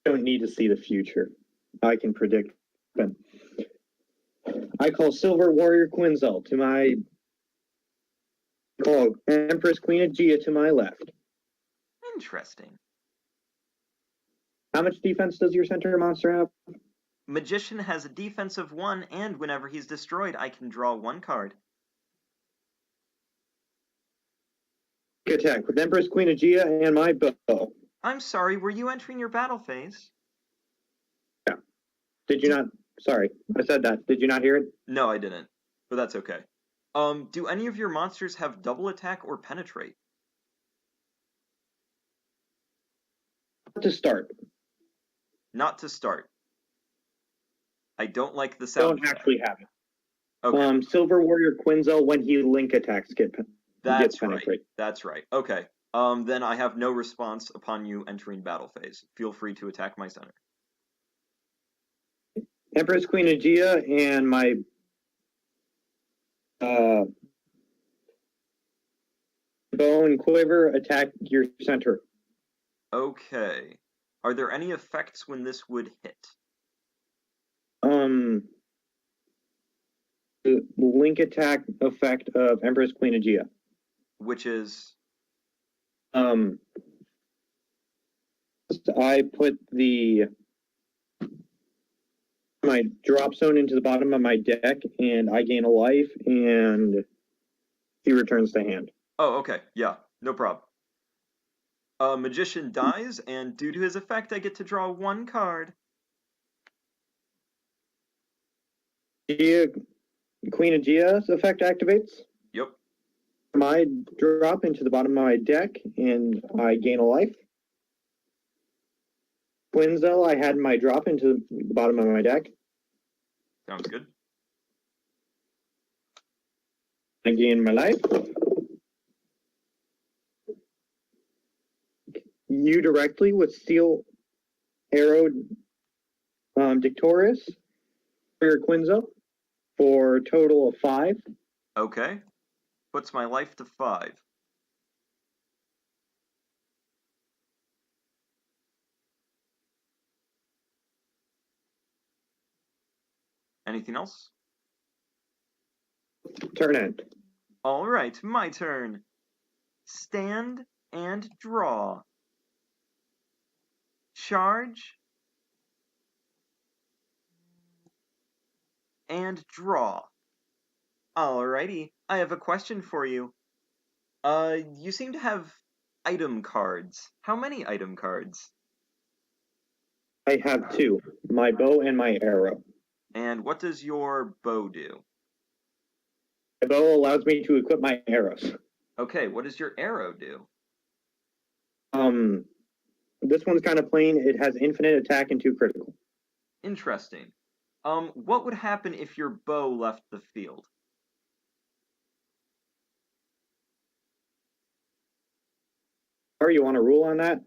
I don't need to see the future. I can predict them. I call Silver Warrior Quinzel to my... Call Empress Queen Aegea to my left. Interesting. How much defense does your center monster have? Magician has a defense of 1, and whenever he's destroyed, I can draw 1 card. Attack with Empress Queen Aegea and my bow. I'm sorry, were you entering your battle phase? Yeah. Did you not? Sorry, I said that. Did you not hear it? No, I didn't. But that's okay. Do any of your monsters have double attack or penetrate? To start. Not to start. I don't like the sound. Don't actually have it. Okay. Silver Warrior Quinzel, when he link attacks, gets That's right. penetrate. That's right. Okay. Then I have no response upon you entering battle phase. Feel free to attack my center. Empress Queen Aegea and my bow and quiver attack your center. Okay. Are there any effects when this would hit? The link attack effect of Empress Queen Aegea. Which is? I put my drop zone into the bottom of my deck, and I gain a life, and he returns to hand. Oh, okay. Yeah, no problem. Magician dies, and due to his effect, I get to draw 1 card. Queen Aegea's effect activates. Yep. My drop into the bottom of my deck, and I gain a life. Quinzel, I had my drop into the bottom of my deck. Sounds good. I gain my life. You directly with Steel Arrow Dictorius for your Quinzel for a total of 5. Okay. Puts my life to 5. Anything else? Turn end. All right, my turn. Stand and draw. Charge. And draw. Alrighty, I have a question for you. You seem to have item cards. How many item cards? I have 2, my bow and my arrow. And what does your bow do? My bow allows me to equip my arrows. Okay, what does your arrow do? This one's kind of plain. It has infinite attack and 2 critical. Interesting. What would happen if your bow left the field? Or you want to rule on that?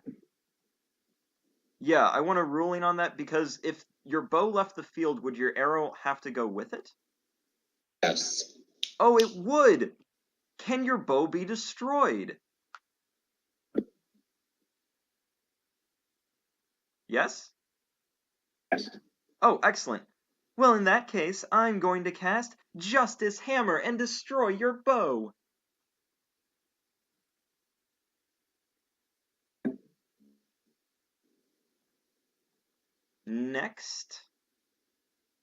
Yeah, I want a ruling on that because if your bow left the field, would your arrow have to go with it? Yes. Oh, it would! Can your bow be destroyed? Yes? Yes. Oh, excellent. Well, in that case, I'm going to cast Justice Hammer and destroy your bow. Next,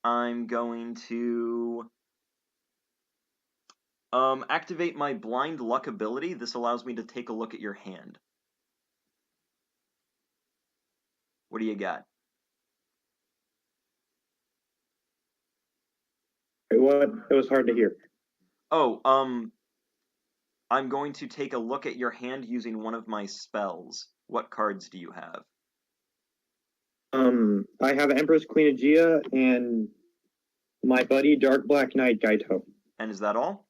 I'm going to activate my Blind Luck ability. This allows me to take a look at your hand. What do you got? What? It was hard to hear. Oh, I'm going to take a look at your hand using one of my spells. What cards do you have? I have Empress Queen Aegea and my buddy Dark Black Knight Gaito. And is that all?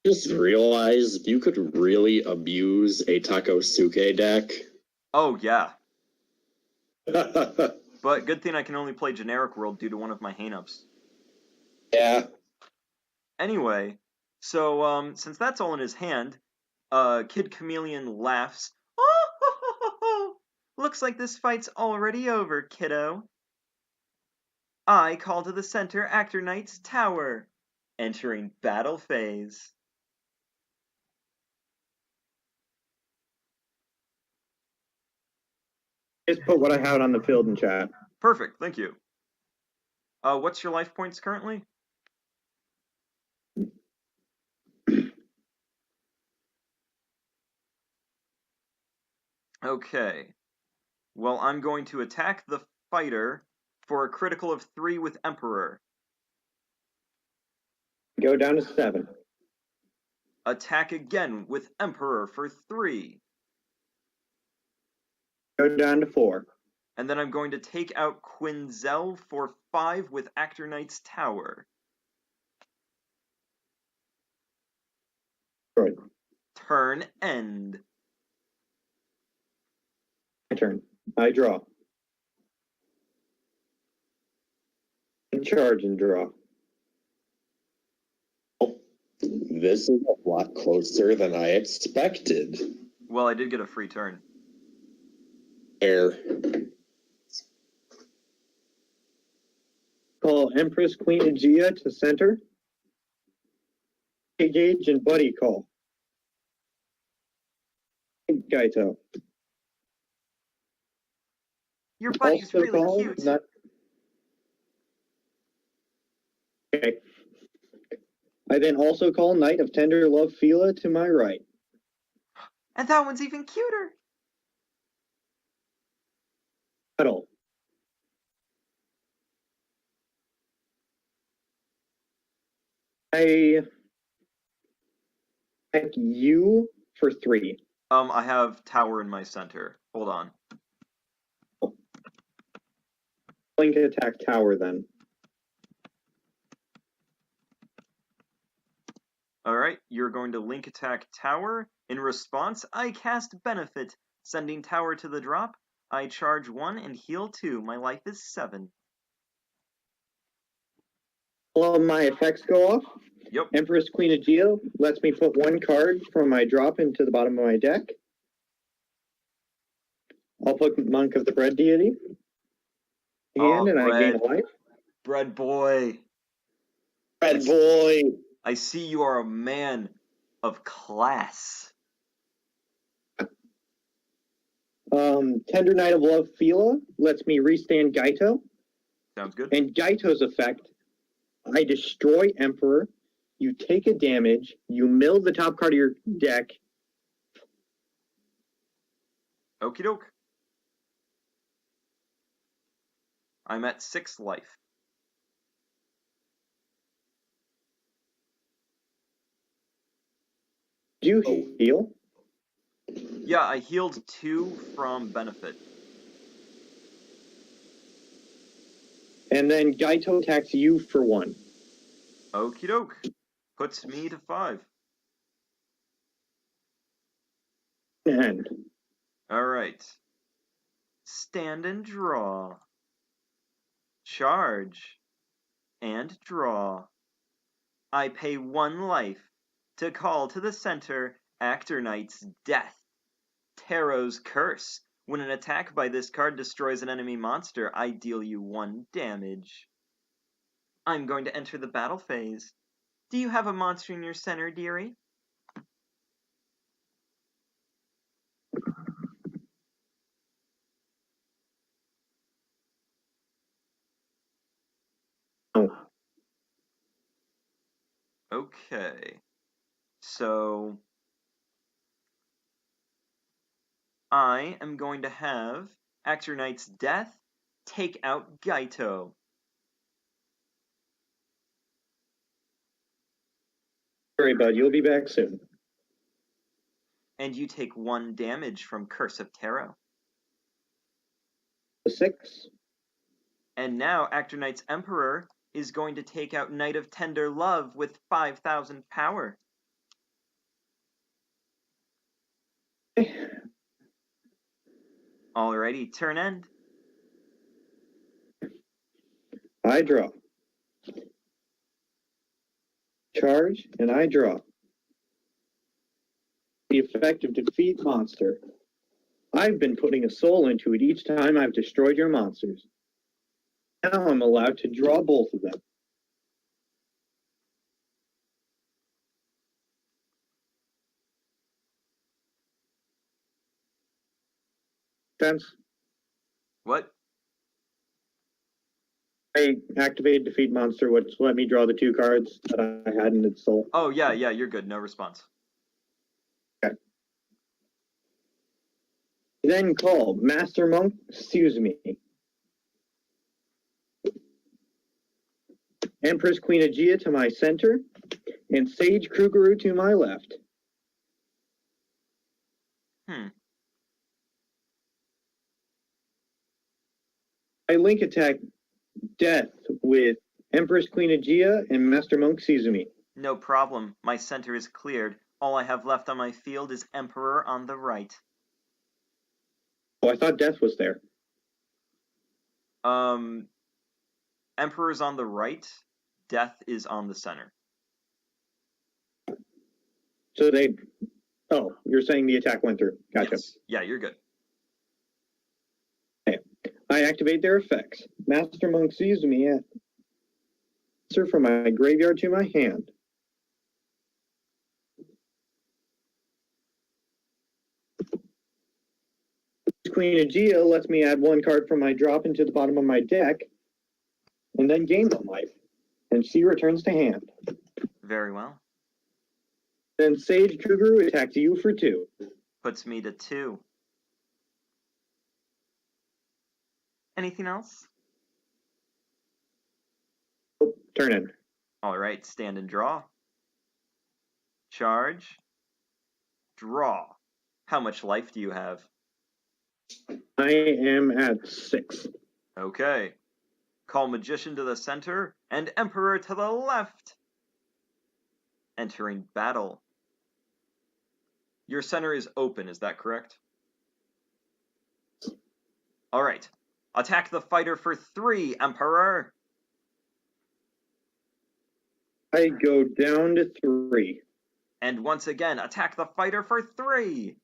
Just realized you could really abuse a Takosuke deck. Oh, yeah. Yeah. But good thing I can only play generic world due to one of my hang-ups. Anyway, so since that's all in his hand, Kid Chameleon laughs. Looks like this fight's already over, kiddo. I call to the center Actor Knight's tower, entering battle phase. Just put what I had on the field in chat. Perfect, thank you. What's your life points currently? Okay. Well, I'm going to attack the fighter for a critical of 3 with Emperor. Go down to 7. Attack again with Emperor for 3. Go down to 4. And then I'm going to take out Quinzel for 5 with Actor Knight's Tower. Good. Turn end. My turn. I draw. And charge and draw. This is a lot closer than I expected. Well, I did get a free turn. Air. Call Empress Queen Aegea to center. Engage and buddy call. Gaito. Your buddy's Also really call, cute. not... Okay. I then also call Knight of Tender Love Fila to my right. And that one's even cuter. Battle. I thank you for 3. I have Tower in my center. Hold on. Link attack tower then. Alright, you're going to link attack Tower. In response, I cast Benefit, sending Tower to the drop. I charge 1 and heal 2. My life is 7. All of my effects go off. Yep. Empress Queen Aegea lets me put 1 card from my drop into the bottom of my deck. I'll put Monk of the Bread Deity. Oh, And I gain bread. a life. Bread boy. Red boy. I see you are a man of class. Tender Knight of Love Fila lets me restand Gaito. Sounds good. And Gaito's effect, I destroy Emperor, you take a damage, you mill the top card of your deck. Okie doke. I'm at 6 life. Do you heal? Yeah, I healed 2 from Benefit. And then Gaito attacks you for 1. Okie doke. Puts me to 5. And Alright. Stand and draw. Charge. And draw. I pay 1 life to call to the center Actor Knight's Death. Tarot's Curse. When an attack by this card destroys an enemy monster, I deal you 1 damage. I'm going to enter the battle phase. Do you have a monster in your center, dearie? oh, Okay. So I am going to have Actor Knight's Death take out Gaito. sorry, bud, you'll be back soon. And you take 1 damage from Curse of Tarot. The 6. And now Actor Knight's Emperor is going to take out Knight of Tender Love with 5,000 power. Alrighty, turn end. I draw. Charge, and I draw. The effect of defeat monster. I've been putting a soul into it each time I've destroyed your monsters. Now I'm allowed to draw both of them. Sense? What? I activate defeat monster, which let me draw the 2 cards that I had in its soul. Oh, yeah, you're good. No response. Then call Master Monk Suzume, Empress Queen Aegea to my center, and Sage Krugeru to my left. I link attack Death with Empress Queen Aegea and Master Monk Suzume. No problem. My center is cleared. All I have left on my field is Emperor on the right. Oh, I thought Death was there. Emperor's on the right. Death is on the center. So they... Oh, you're saying the attack went through. Gotcha. Yes. Yeah, you're good. Okay. I activate their effects. Master Monk Suzume answer from my graveyard to my hand. Queen Aegea lets me add 1 card from my drop into the bottom of my deck, and then gain 1 life, and she returns to hand. Very well. Then Sage Krugeru attacks you for 2. Puts me to 2. Anything else? Oh, turn in. Alright, stand and draw. Charge. Draw. How much life do you have? I am at 6. Okay. Call Magician to the center and Emperor to the left. Entering battle. Your center is open, is that correct? Alright. Attack the fighter for 3, Emperor. I go down to 3. And once again, attack the fighter for 3.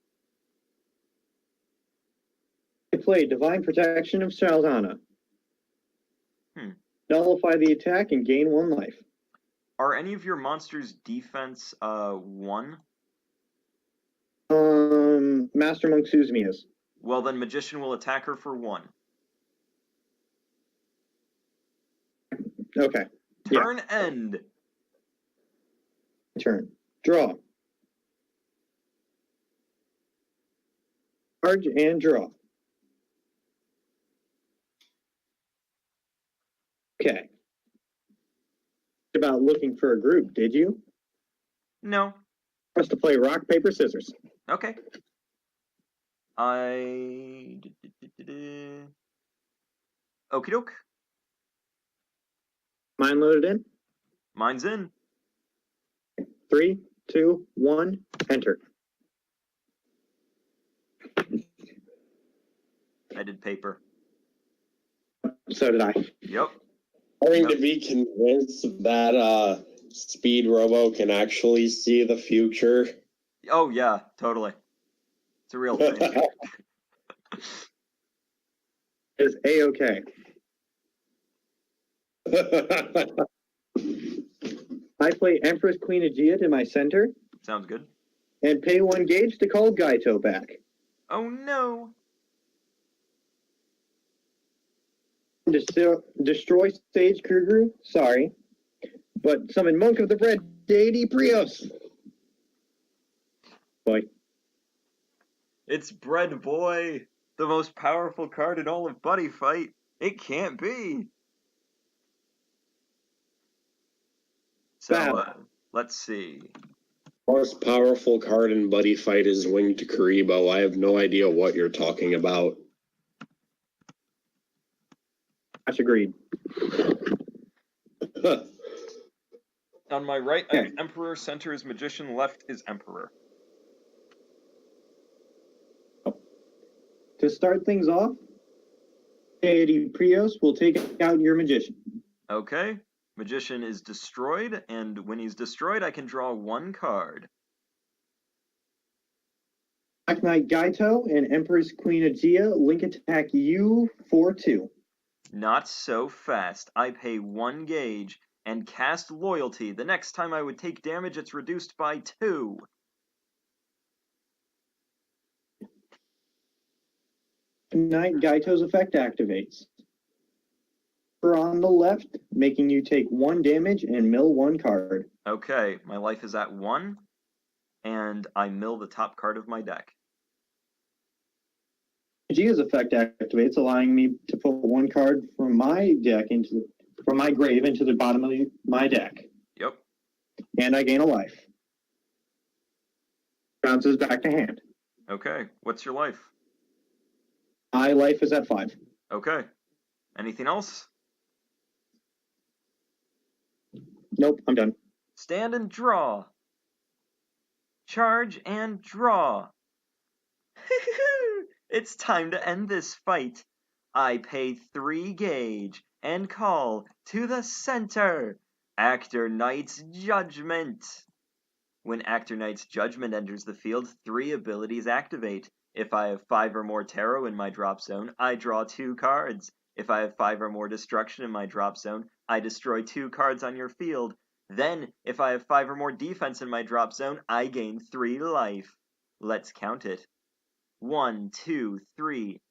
I play Divine Protection of Saldana. Nullify the attack and gain 1 life. Are any of your monsters' defense 1? Master Monk Suzume is. Well, then Magician will attack her for 1. Okay. Turn end. Turn. Draw. Charge and draw. Okay. About looking for a group, did you? No. For us to play rock, paper, scissors. Okay. Okie doke. Mine loaded in. Mine's in. 3, 2, 1, enter. I did paper. So did I. Yep. Going to be convinced that Speed Robo can actually see the future. Oh, yeah, totally. It's a real thing. It's A-okay. I play Empress Queen Aegea to my center Sounds good. and pay 1 gauge to call Gaito back. Oh, no. Destroy Sage Krugeru, sorry, but summon Monk of the Red Deity Prios. Boy. It's Bread Boy, the most powerful card in all of Buddy Fight. It can't be. So, let's see. Most powerful card in Buddy Fight is Winged Karibo. I have no idea what you're talking about. Much agreed. On my right, I have Emperor, center is Magician, left is Emperor. To start things off, Deity Prios will take out your magician. Okay. Magician is destroyed, and when he's destroyed, I can draw one card. Black Knight Gaito and Empress Queen Aegea link attack you for 2. Not so fast. I pay 1 gauge and cast Loyalty. The next time I would take damage, it's reduced by 2. Knight Gaito's effect activates. On the left, making you take 1 damage and mill 1 card. Okay, my life is at 1, and I mill the top card of my deck. Aegea's effect activates, allowing me to put 1 card from my deck from my grave into the bottom of my deck. Yep. And I gain a life. Bounces back to hand. Okay, what's your life? My life is at 5. Okay. Anything else? Nope, I'm done. Stand and draw. Charge and draw. It's time to end this fight. I pay 3 gauge and call to the center Actor Knight's Judgment. When Actor Knight's Judgment enters the field, 3 abilities activate. If I have 5 or more tarot in my drop zone, I draw 2 cards. If I have 5 or more destruction in my drop zone, I destroy 2 cards on your field. Then, if I have 5 or more defense in my drop zone, I gain 3 life. Let's count it. 1, 2, 3,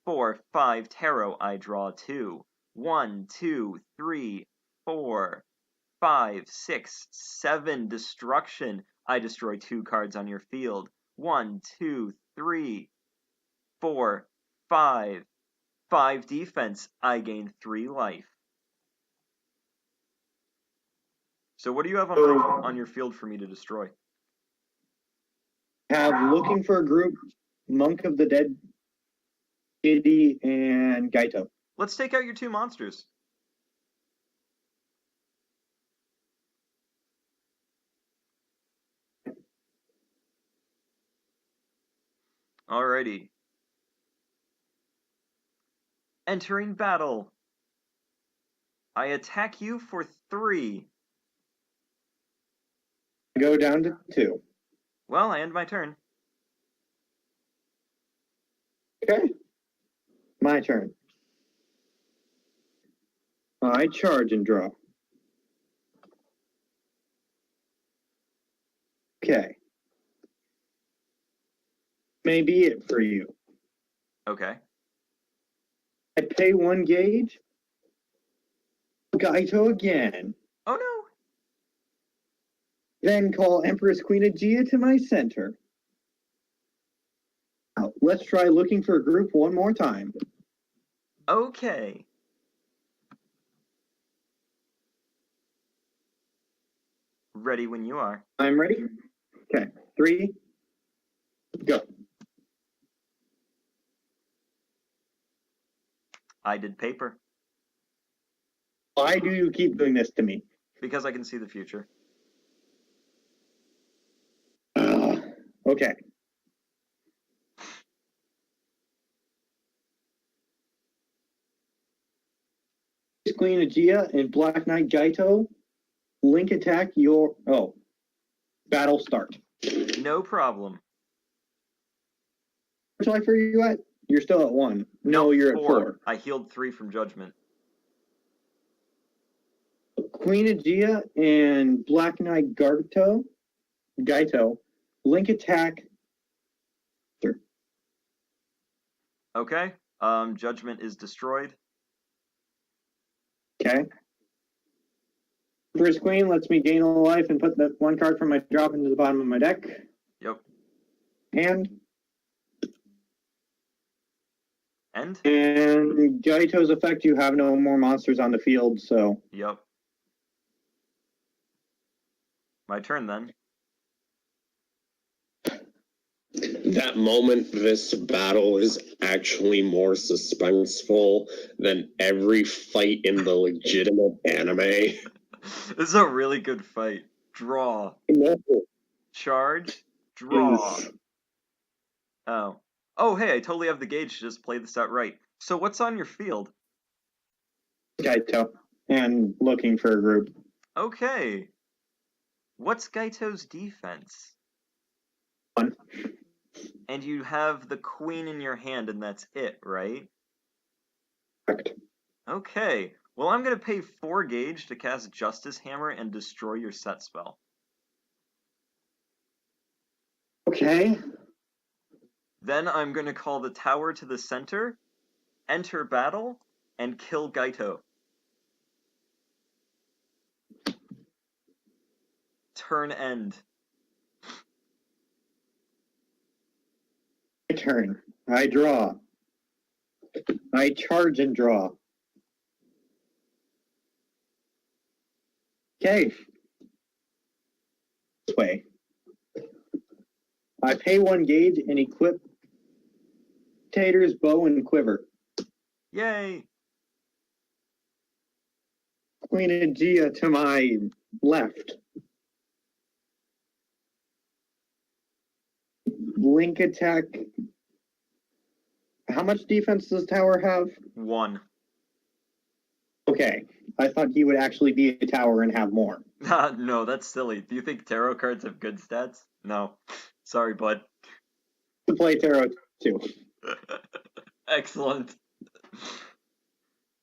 4, 5 tarot, I draw 2. 1, 2, 3, 4, 5, 6, 7 destruction, I destroy 2 cards on your field. 1, 2, 3, 4, 5. 5 defense, I gain 3 life. So what do you have on your field for me to destroy? Have Looking for a Group, Monk of the Dead, Deity, and Gaito. Let's take out your 2 monsters. Alrighty. Entering battle. I attack you for 3. Go down to 2. Well, I end my turn. Okay. My turn. I charge and draw. Okay. May be it for you. Okay. I pay 1 gauge. Gaito again. Oh no! Then call Empress Queen Aegea to my center. Now, let's try Looking for a Group one more time. Okay. Ready when you are. I'm ready. Okay. 3, go. I did paper. Why do you keep doing this to me? Because I can see the future. Okay. Queen Aegea and Black Knight Gaito link attack your... Oh. Battle start. No problem. Which life are you at? You're still at 1. No, you're at 4. I healed 3 from Judgment. Queen Aegea and Black Knight Gaito link attack. Okay. Judgment is destroyed. Okay. First Queen lets me gain a life and put that 1 card from my drop into the bottom of my deck. Yep. And End? And Gaito's effect, you have no more monsters on the field, so... Yep. My turn then. That moment, this battle is actually more suspenseful than every fight in the legitimate anime. This is a really good fight. Draw. No. Charge. Draw. Oh. Oh, hey, I totally have the gauge to just play this out right. So what's on your field? Gaito, and looking for a group. Okay. What's Gaito's defense? 1. And you have the queen in your hand, and that's it, right? Correct. Okay. Well, I'm going to pay 4 gauge to cast Justice Hammer and destroy your set spell. Okay. Then I'm going to call the tower to the center, enter battle, and kill Gaito. Turn end. My turn. I draw. I charge and draw. Okay. This way. I pay 1 gauge and equip Tater's bow and quiver. Yay! Queen of Gia to my left. Link attack. How much defense does tower have? 1. Okay. I thought he would actually be a tower and have more. No, that's silly. Do you think tarot cards have good stats? No. Sorry, bud. To play tarot too. Excellent.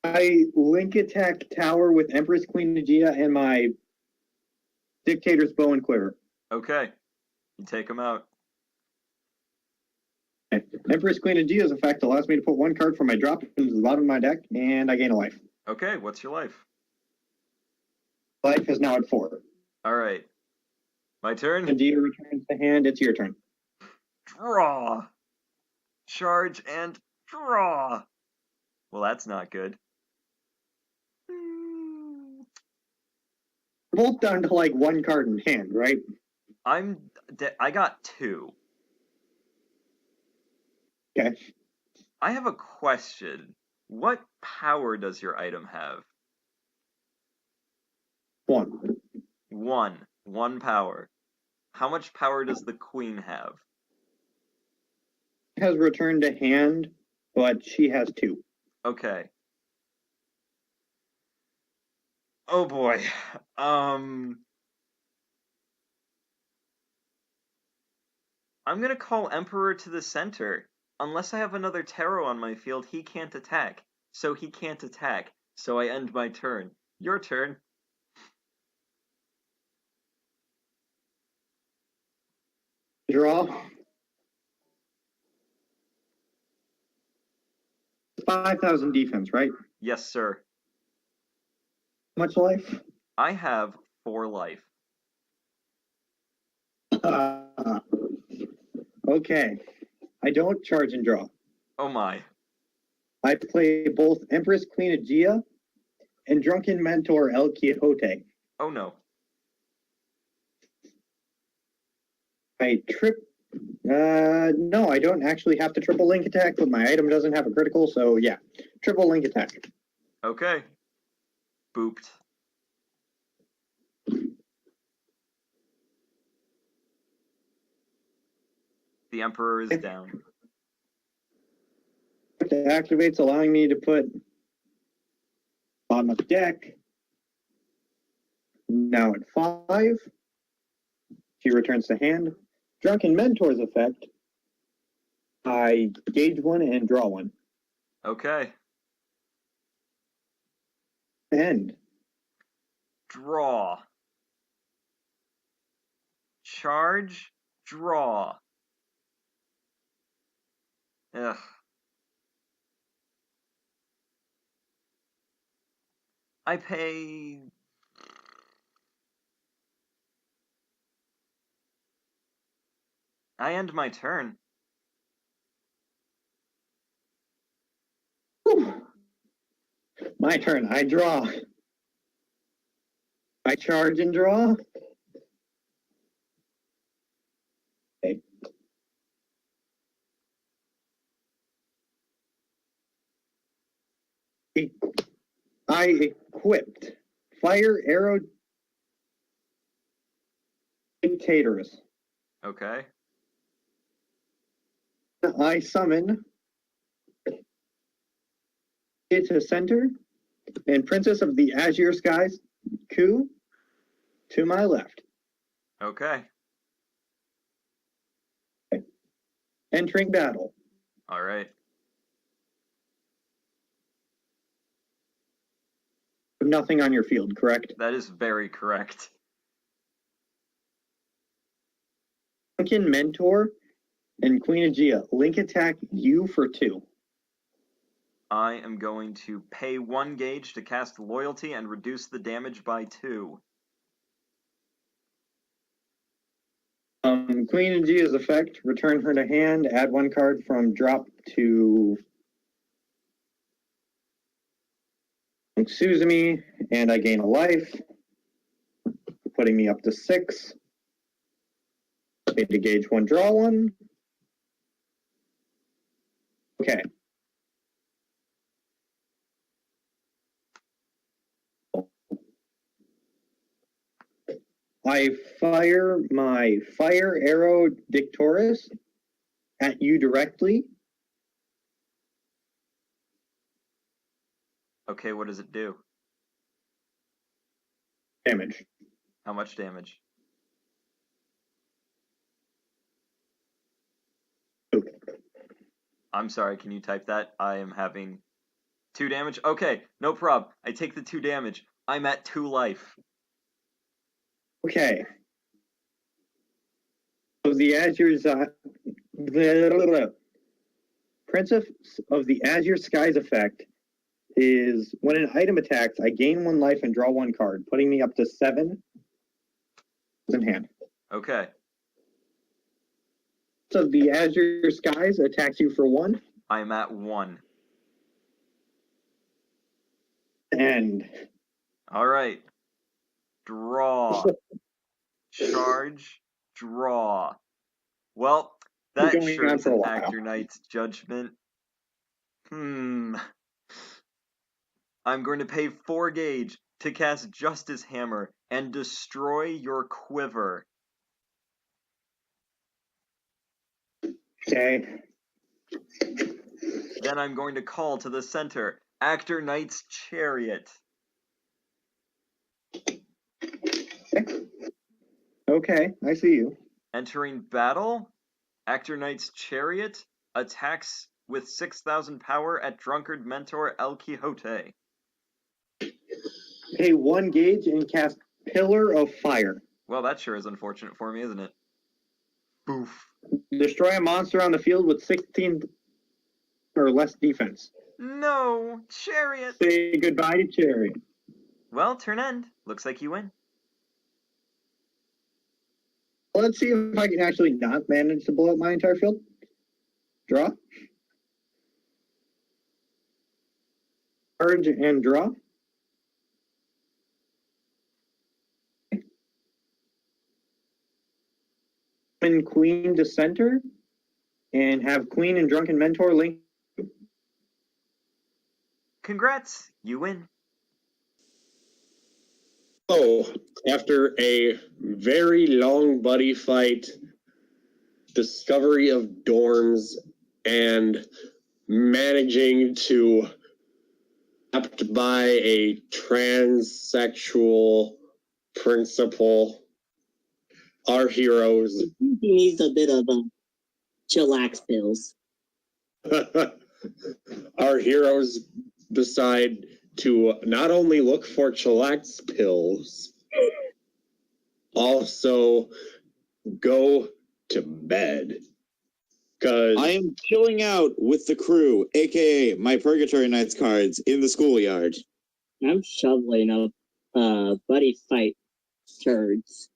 I link attack tower with Empress Queen of Gia and my Dictator's bow and quiver. Okay. You take him out. Empress Queen of Gia's effect allows me to put 1 card from my drop into the bottom of my deck, and I gain a life. Okay, what's your life? Life is now at 4. Alright. My turn? And Gia returns the hand. It's your turn. Draw! Charge and draw! Well, that's not good. We're both down to like 1 card in hand, right? I got 2. Okay. I have a question. What power does your item have? 1. 1. 1 power. How much power does the queen have? Has returned to hand, but she has 2. Okay. Oh boy. I'm gonna call Emperor to the center. Unless I have another tarot on my field, he can't attack. So he can't attack. So I end my turn. Your turn. Draw. 5,000 defense, right? Yes, sir. Much life? I have 4 life. Okay. I don't charge and draw. Oh my. I play both Empress Queen of Gia and Drunken Mentor El Quixote. Oh no. I trip. No, I don't actually have to triple link attack, but my item doesn't have a critical, so yeah. Triple link attack. Okay. Booped. The Emperor is down. It activates, allowing me to put bottom of the deck. Now at 5. She returns to hand. Drunken Mentor's effect. I gauge 1 and draw 1. Okay. End. Draw. Charge. Draw. Ugh. I pay... I end my turn. Whew. My turn. I draw. I charge and draw. Okay. I equipped Fire Arrow Dictators. Okay. I summon it to center and Princess of the Azure Skies, Ku, to my left. Okay. Entering battle. All right. Nothing on your field, correct? That is very correct. Lincoln Mentor and Queen Aegea. Link attack you for 2. I am going to pay 1 gauge to cast Loyalty and reduce the damage by 2. Queen Aegea's effect, return her to hand, add 1 card from drop to Suzumi, and I gain a life, putting me up to 6. Need to gauge 1, draw 1. Okay. I fire my Fire Arrow Dictorus at you directly. Okay, what does it do? Damage. How much damage? 2. I'm sorry, can you type that? I am having 2 damage. Okay, no prob. I take the 2 damage. I'm at 2 life. Okay. So the Azure's Princess of the Azure Skies effect is when an item attacks, I gain 1 life and draw 1 card, putting me up to 7 in hand. Okay. So the Azure Skies attacks you for 1. I'm at 1. And All right. Draw. Charge. Draw. Well, that going sure on is for a an while. Actor Knight's judgment. I'm going to pay 4 gauge to cast Justice Hammer and destroy your quiver. Okay. Then I'm going to call to the center Actor Knight's Chariot. Okay, I see you. Entering battle, Actor Knight's Chariot attacks with 6,000 power at Drunkard Mentor El Quixote. Pay 1 gauge and cast Pillar of Fire. Well, that sure is unfortunate for me, isn't it? Boof. Destroy a monster on the field with 16 or less defense. No, Chariot. Say goodbye to Cherry. Well, turn end. Looks like you win. Let's see if I can actually not manage to blow up my entire field. Draw. Charge and draw. And Queen to center. And have Queen and Drunken Mentor link. Congrats, you win. Oh, after a very long buddy fight, discovery of dorms, and managing to kept by a transsexual principal, our heroes He needs a bit of chillax pills. our heroes decide to not only look for chillax pills, also go to bed. Cause I am chilling out with the crew, aka my Purgatory Knights cards, in the schoolyard. I'm shoveling up buddy fight turds.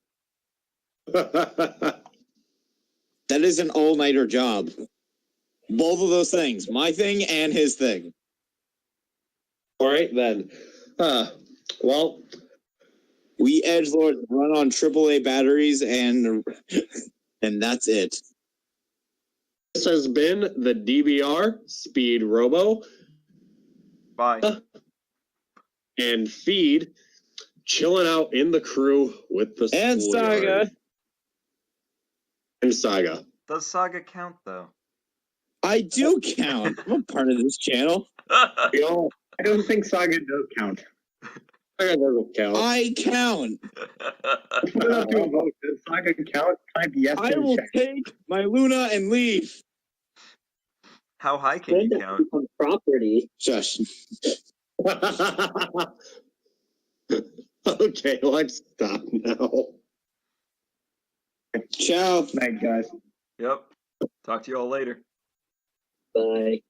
That is an all-nighter job. Both of those things, my thing and his thing. all right then. Well, We edgelords run on AAA batteries, and that's it. this has been the DBR Speed Robo Bye. and Feed, chilling out in the crew with the And schoolyard. Saga. And Saga. Does Saga count, though? I do count. I'm a part of this channel. I don't think Saga does count. Saga doesn't count. I count. Put it up to a vote. Does Saga count? Type yes I in will chat. take my Luna and leave. How high can you Spread count? that on property. Shush. Okay, let's stop now. Ciao. Night, guys. Yep. Talk to you all later. Bye.